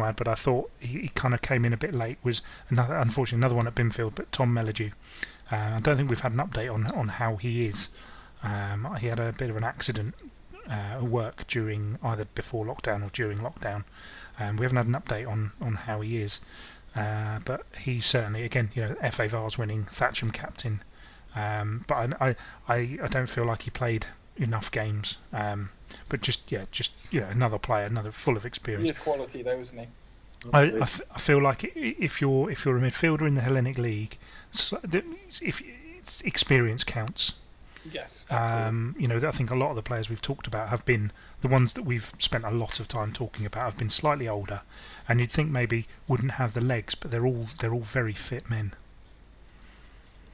add, but I thought he kind of came in a bit late, was unfortunately another one at Binfield, but Tom Melledew. I don't think we've had an update on how he is. He had a bit of an accident at work during either before lockdown or during lockdown. We haven't had an update on how he is, but he's certainly, again, FA Vars winning, Thatcham captain. But I don't feel like he played enough games, but just another player, another full of experience. He is quality though, isn't he? I feel like if you're a midfielder in the Hellenic League, if experience counts. Yes. I think a lot of the players we've talked about have been the ones that we've spent a lot of time talking about, have been slightly older, and you'd think maybe wouldn't have the legs, but they're all very fit men.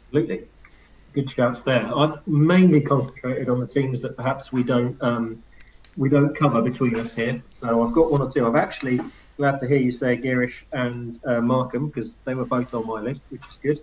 Absolutely. Good shouts there. I've mainly concentrated on the teams that perhaps we don't cover between us here. So I've got one or two. I'm actually glad to hear you say Girish and Markham, because they were both on my list, which is good.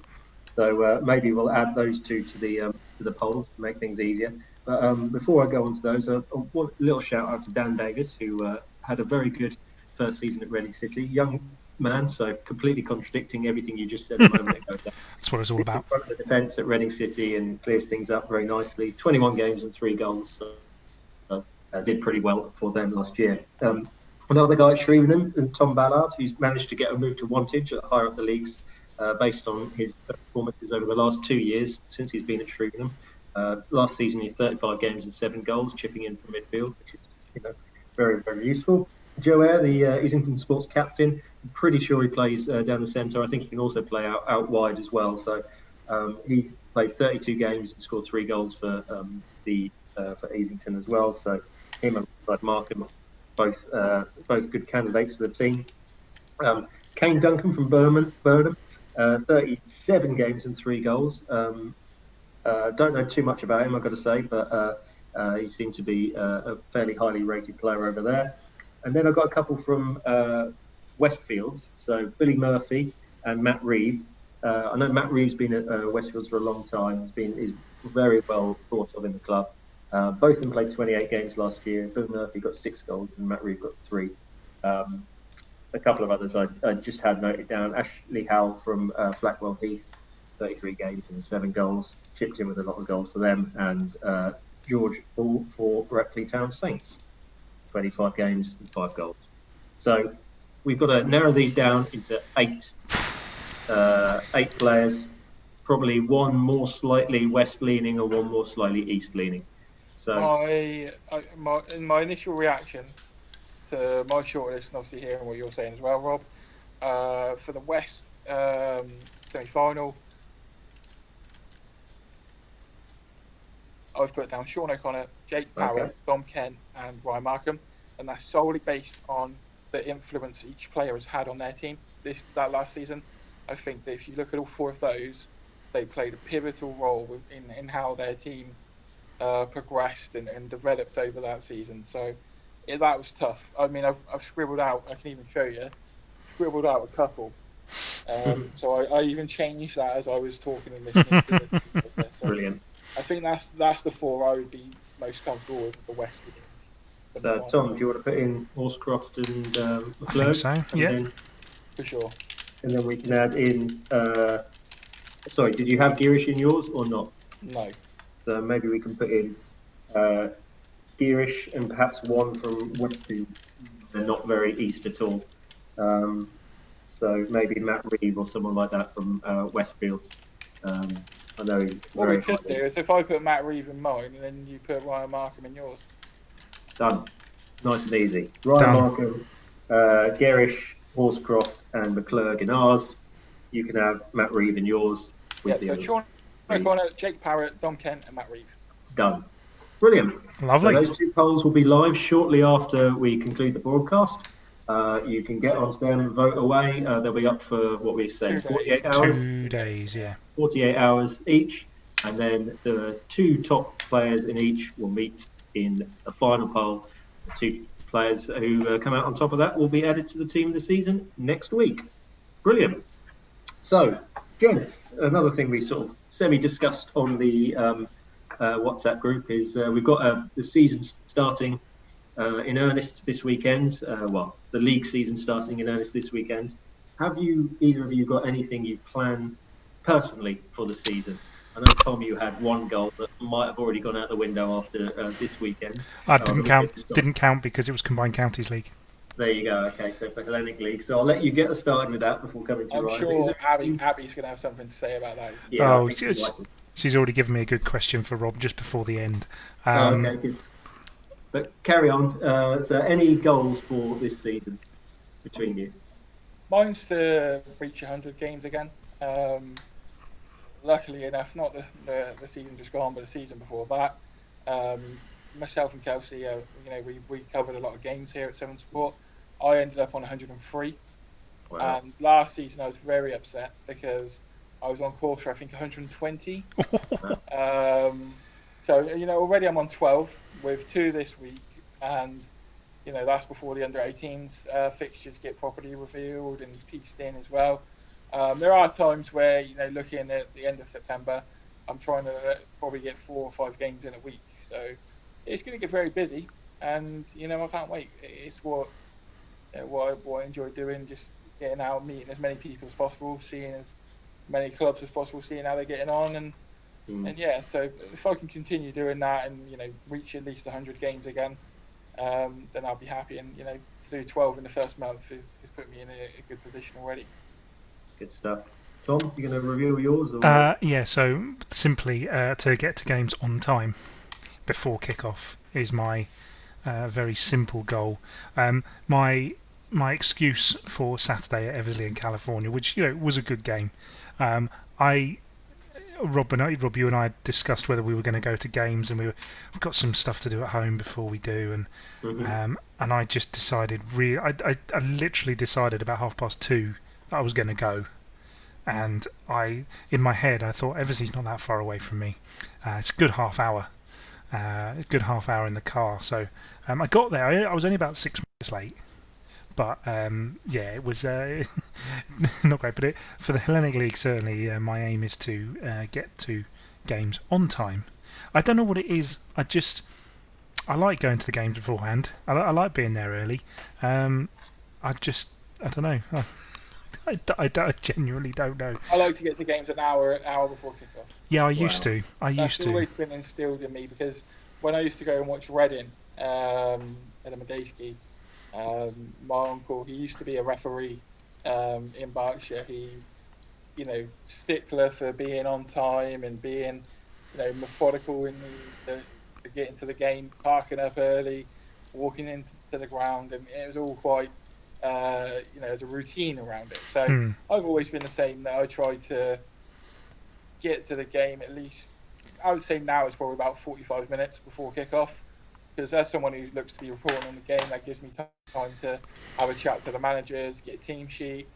So maybe we'll add those two to the polls to make things easier. But before I go on to those, one little shout out to Dan Davies, who had a very good first season at Reading City. Young man, so completely contradicting everything you just said a moment ago. That's what it's all about. Front of the defence at Reading City and clears things up very nicely. 21 games and 3 goals. So did pretty well for them last year. Another guy at Shrevenham, and Tom Ballard, who's managed to get a move to Wantage at higher up the leagues based on his performances over the last 2 years since he's been at Shrevenham. Last season, he had 35 games and 7 goals, chipping in from midfield, which is very, very useful. Joe Eyre, the Islington Sports captain, I'm pretty sure he plays down the centre. I think he can also play out wide as well. So he played 32 games and scored 3 goals for Islington as well. So him alongside Markham, both good candidates for the team. Kane Duncan from Burnham, 37 games and 3 goals. Don't know too much about him, I've got to say, but he seemed to be a fairly highly rated player over there. And then I've got a couple from Westfields, so Billy Murphy and Matt Reeve. I know Matt Reeve's been at Westfields for a long time. He's very well thought of in the club. Both of them played 28 games last year. Bill Murphy got 6 goals and Matt Reeve got 3. A couple of others I just had noted down. Ashley Howell from Flackwell Heath, 33 games and 7 goals. Chipped in with a lot of goals for them. And George Ball for Brackley Town Saints, 25 games and 5 goals. So we've got to narrow these down into 8 players, probably one more slightly west-leaning or one more slightly east-leaning. So my initial reaction to my shortlist, and obviously hearing what you're saying as well, Rob, for the West semi-final, I've put down Sean O'Connor, Jake Barrett, Dom Kent, and Ryan Markham, and that's solely based on the influence each player has had on their team that last season. I think that if you look at all 4 of those, they played a pivotal role in how their team progressed and developed over that season. So that was tough. I mean, I've scribbled out, I can even show you, a couple. So I even changed that as I was talking and listening to it. So brilliant. I think that's the 4 I would be most comfortable with the West. So, Tom, do you want to put in Horscroft and McClurg? I think so, yeah. For sure. And then we can add in... sorry, did you have Gearish in yours or not? No. So maybe we can put in Gearish and perhaps one from Westfield. They're not very east at all. So maybe Matt Reeve or someone like that from Westfield. I know he's what we could do is if I put Matt Reeve in mine and then you put Ryan Markham in yours. Done. Nice and easy. Ryan Markham, Gearish, Horscroft and McClurg in ours. You can have Matt Reeve in yours. So Sean O'Connor, Jake Parrott, Dom Kent and Matt Reeve. Done. Brilliant. Lovely. So those 2 polls will be live shortly after we conclude the broadcast. You can get onto them and vote away. They'll be up for what we say, 48 hours. 2 days, yeah. 48 hours each. And then the 2 top players in each will meet in the final poll. The 2 players who come out on top of that will be added to the team of the season next week. Brilliant. So, gents, another thing we sort of semi-discussed on the WhatsApp group is we've got the season starting in earnest this weekend. The league season starting in earnest this weekend. Have either of you got anything you plan personally for the season? I know, Tom, you had 1 goal that might have already gone out the window after this weekend. I didn't count because it was Combined Counties League. There you go. Okay, so for Hellenic League. So I'll let you get us started with that before coming to I'm Ryan. sure Abby's going to have something to say about that. Yeah, she's already given me a good question for Rob just before the end. Okay, good. But carry on. So any goals for this season between you? Mine's to reach 100 games again. Luckily enough, not the season just gone, but the season before that. Myself and Kelsey, we covered a lot of games here at Severn Sport. I ended up on 103. Wow. And last season I was very upset because I was on course for I think 120. So already I'm on 12 with 2 this week, and that's before the under-18s fixtures get properly revealed and pieced in as well. There are times where looking at the end of September, I'm trying to probably get 4 or 5 games in a week. So it's going to get very busy, and I can't wait. It's what I enjoy doing, just getting out, meeting as many people as possible, seeing as many clubs as possible, seeing how they're getting on, and yeah. So if I can continue doing that and reach at least 100 games again, then I'll be happy. And to do 12 in the first month has put me in a good position already. Good stuff. Tom, you going to review yours? Or? Yeah. So simply to get to games on time before kick-off is my very simple goal. My excuse for Saturday at Eversley in California, which was a good game. Rob, you and I discussed whether we were going to go to games, and we've got some stuff to do at home before we do, and I just decided. I literally decided about 2:30 that I was going to go, and in my head I thought Eversley's not that far away from me. It's a good half hour. a good half hour in the car. So I got there. I was only about 6 minutes late. But it was not great. But for the Hellenic League, certainly my aim is to get to games on time. I don't know what it is. I like going to the games beforehand. I like being there early. I don't know. I genuinely don't know. I like to get to games an hour before kickoff. Yeah, I used to. That's always been instilled in me, because when I used to go and watch Reading at the Medeski, my uncle, he used to be a referee in Berkshire. He, stickler for being on time and being, methodical in the getting to the game, parking up early, walking into the ground, and it was all quite, there's a routine around it. So I've always been the same, that I try to get to the game at least, I would say now it's probably about 45 minutes before kickoff. Because as someone who looks to be reporting on the game, that gives me time to have a chat to the managers, get a team sheet,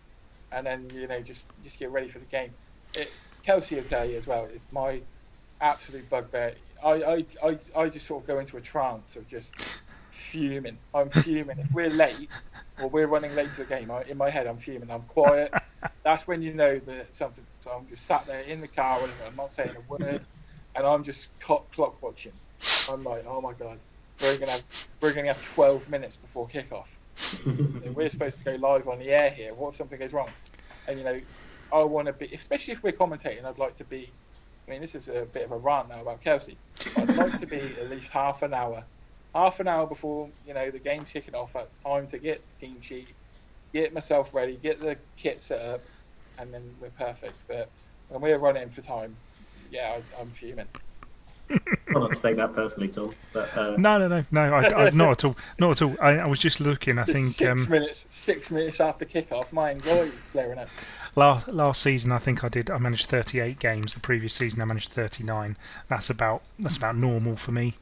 and then just get ready for the game. Kelsey will tell you as well. It's my absolute bugbear. I just sort of go into a trance of just fuming. I'm fuming. If we're late or we're running late to the game, in my head I'm fuming. I'm quiet. That's when you know that something. So I'm just sat there in the car. I'm not saying a word, and I'm just clock watching. I'm like, oh my god. We're gonna have 12 minutes before kickoff. We're supposed to go live on the air here. What if something goes wrong? And I want to be, especially if we're commentating. I'd like to be. I mean, this is a bit of a rant now about Kelsey. I'd like to be at least half an hour before the game's kicking off. At time to get the team sheet, get myself ready, get the kit set up, and then we're perfect. But when we're running for time, I'm fuming. I'm not to take that personally, Tom. But, No, I not at all. I was just looking. I think 6 minutes after kickoff, my anxiety's flaring up. Last season, I think I managed 38 games. The previous season, I managed 39. That's about normal for me.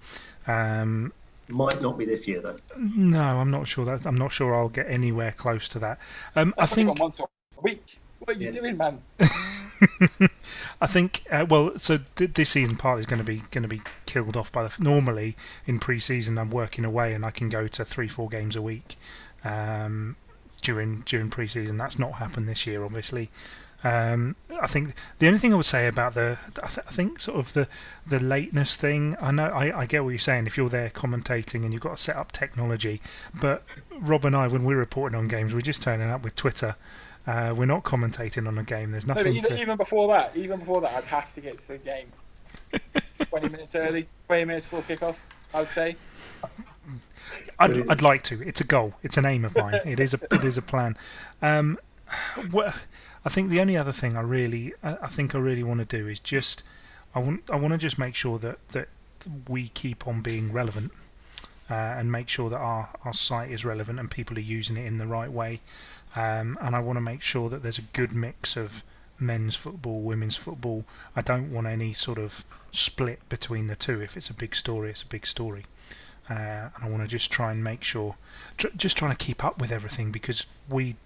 Might not be this year though. No, I'm not sure I'm not sure I'll get anywhere close to that. I think once a week. What are you doing, man? I think this season partly is going to be killed off by normally in pre-season I'm working away and I can go to 3-4 games a week during pre-season. That's not happened this year, obviously. I think the only thing I would say about I think sort of the lateness thing. I know I get what you're saying. If you're there commentating and you've got to set up technology, but Rob and I, when we're reporting on games, we're just turning up with Twitter. We're not commentating on a game. There's nothing even before that, I'd have to get to the game 20 minutes early, 20 minutes before kickoff, I would say. I'd like to. It's a goal. It's an aim of mine. It is a plan. I think the only other thing I really want to do is just I want to just make sure that we keep on being relevant and make sure that our site is relevant and people are using it in the right way. And I want to make sure that there's a good mix of men's football, women's football. I don't want any sort of split between the two. If it's a big story, it's a big story. And I want to just try and make sure, just trying to keep up with everything, because I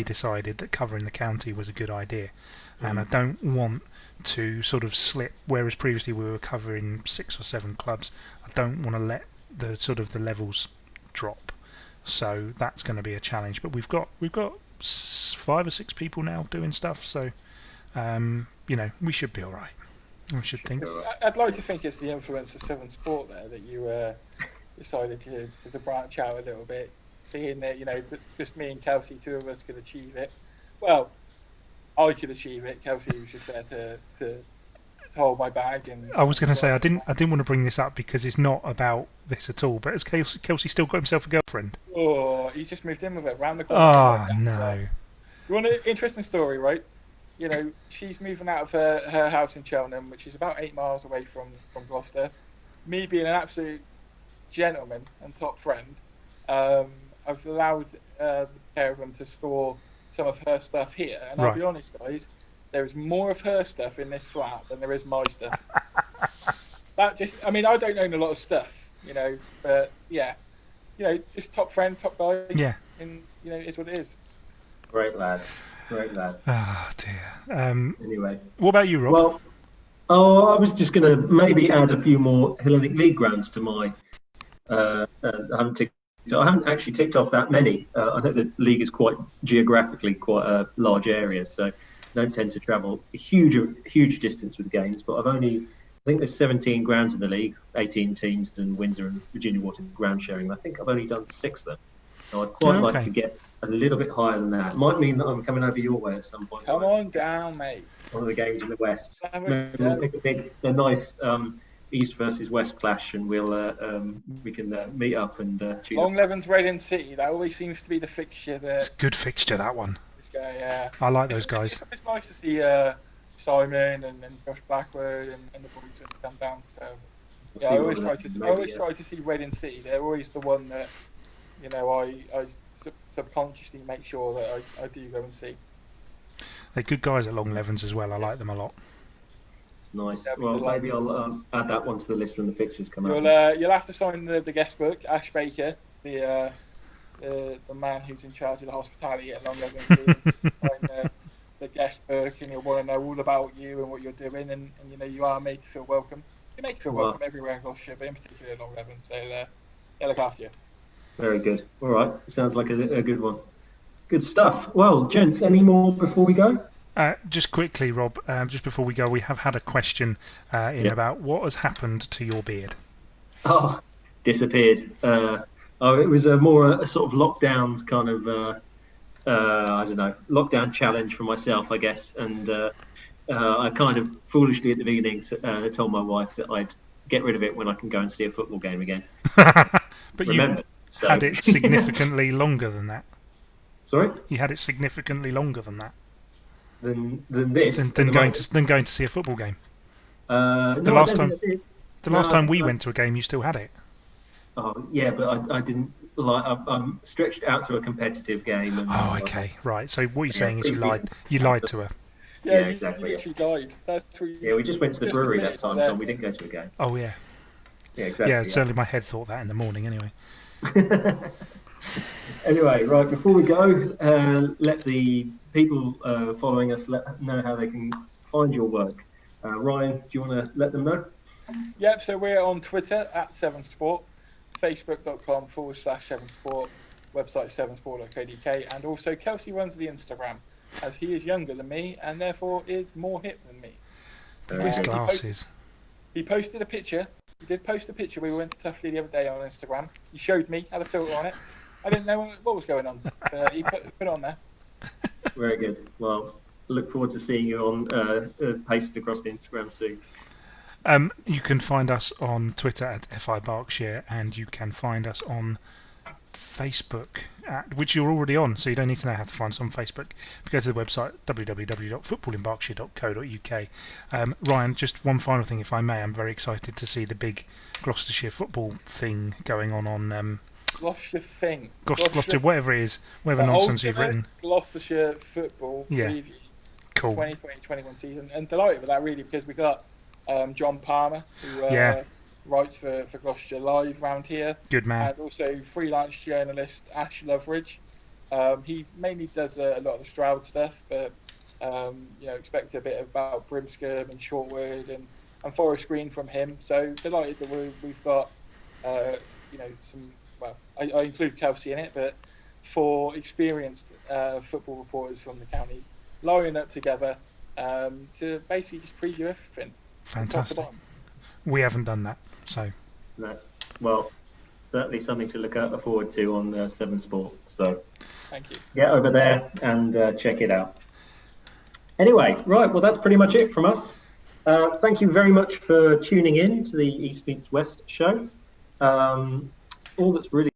decided that covering the county was a good idea, and I don't want to sort of slip. Whereas previously we were covering 6 or 7 clubs, I don't want to let the levels drop. So that's going to be a challenge. But we've got 5 or 6 people now doing stuff, so we should be all right. I should think. I'd like to think it's the influence of Severn Sport there that you decided to branch out a little bit, seeing that just me and Kelsey, 2 of us, could achieve it. Well, I could achieve it. Kelsey was just there to hold my bag. And I was going to say I didn't want to bring this up because it's not about this at all. But has Kelsey still got himself a girlfriend? Oh, he's just moved in with it round the corner. Oh no! You want an interesting story, right? She's moving out of her house in Cheltenham, which is about 8 miles away from Gloucester. Me being an absolute gentleman and top friend, I've allowed the pair of them to store some of her stuff here. And I'll be honest, guys, there is more of her stuff in this flat than there is my stuff. I don't own a lot of stuff, but yeah, just top friend, top guy. Yeah. And, it's what it is. Great lad. Oh dear. Anyway, what about you, Rob? Well, Oh, I was just going to maybe add a few more Hellenic League grounds to my. I haven't actually ticked off that many. I know the league is quite geographically quite a large area, so I don't tend to travel a huge distance with games. But I think there's 17 grounds in the league, 18 teams, and Windsor and Virginia Water ground sharing. I think I've only done 6 then. So I'd quite like to get a little bit higher than that. Might mean that I'm coming over your way at some point. Come on down, mate. One of the games in the West. Maybe we'll pick a nice East versus West clash, and we can meet up and. Longlevens, Reading City. That always seems to be the fixture there. It's a good fixture, that one. Yeah. I like those guys. It's nice to see Simon and Josh Blackwood and the boys come down. So yeah, I always try to see Reading City. They're always the one that I subconsciously make sure that I do go and see. They're good guys at Longlevens as well. I like them a lot. Nice. Well, maybe I'll add that one to the list when the fixtures come out. You'll have to sign the guest book. Ash Baker, the man who's in charge of the hospitality at Longlevens, sign the guest book, and you'll want to know all about you and what you're doing, and you are made to feel welcome. You're made to feel welcome everywhere in Gloucestershire, but in particular at Longlevens. So they look after you. Very good. All right. Sounds like a good one. Good stuff. Well, gents, any more before we go? Just quickly, Rob, just before we go, we have had a question about what has happened to your beard. Oh, disappeared. It was a sort of lockdown kind of, I don't know, lockdown challenge for myself, I guess. And I kind of foolishly at the beginning told my wife that I'd get rid of it when I can go and see a football game again. But you had it significantly longer than that. Sorry? You had it significantly longer than that. Than this? Than going to see a football game. The last time we went to a game, you still had it. Oh yeah, but I didn't like. I'm stretched out to a competitive game. And, okay, right. So what you're saying is you lied to her. Yeah, exactly. You actually died. That's we just went to the brewery that time, Tom. We didn't go to a game. Oh yeah. Yeah, exactly. Yeah, certainly my head thought that in the morning. Anyway. Anyway, right, before we go, let the people following us know how they can find your work. Ryan, do you want to let them know? Yep, so we're on Twitter at Severn Sport, facebook.com/Severn Sport, website severnsport.co.uk, and also Kelsey runs the Instagram, as he is younger than me and therefore is more hip than me. His glasses. He posted a picture. He did post a picture. We went to Tuffley the other day on Instagram. He showed me, had a filter on it. I didn't know what was going on. He put it on there. Very good. Well, look forward to seeing you on pasted across the Instagram soon. You can find us on Twitter at FI Berkshire, and you can find us on Facebook, which you're already on, so you don't need to know how to find us on Facebook. If you go to the website www.footballinberkshire.co.uk. Ryan, just one final thing, if I may. I'm very excited to see the big Gloucestershire football thing going on. Gloucestershire thing. Gloucestershire, whatever it is, whatever nonsense you've written. Gloucestershire football preview. Cool. 2020-21 season, and delighted with that really, because we got John Palmer, who writes for Gloucestershire Live round here. Good man. And also freelance journalist Ash Loveridge. He mainly does a lot of the Stroud stuff, but expect a bit about Brimscombe and Shortwood and Forest Green from him. So delighted that we've got some. Well, I include Kelsey in it, but 4 experienced football reporters from the county lining up together to basically just preview everything. Fantastic. We haven't done that, so. No. Well, certainly something to look forward to on Severn Sport. So, thank you. Get over there and check it out. Anyway, right. Well, that's pretty much it from us. Thank you very much for tuning in to the East Meets West show. All that's really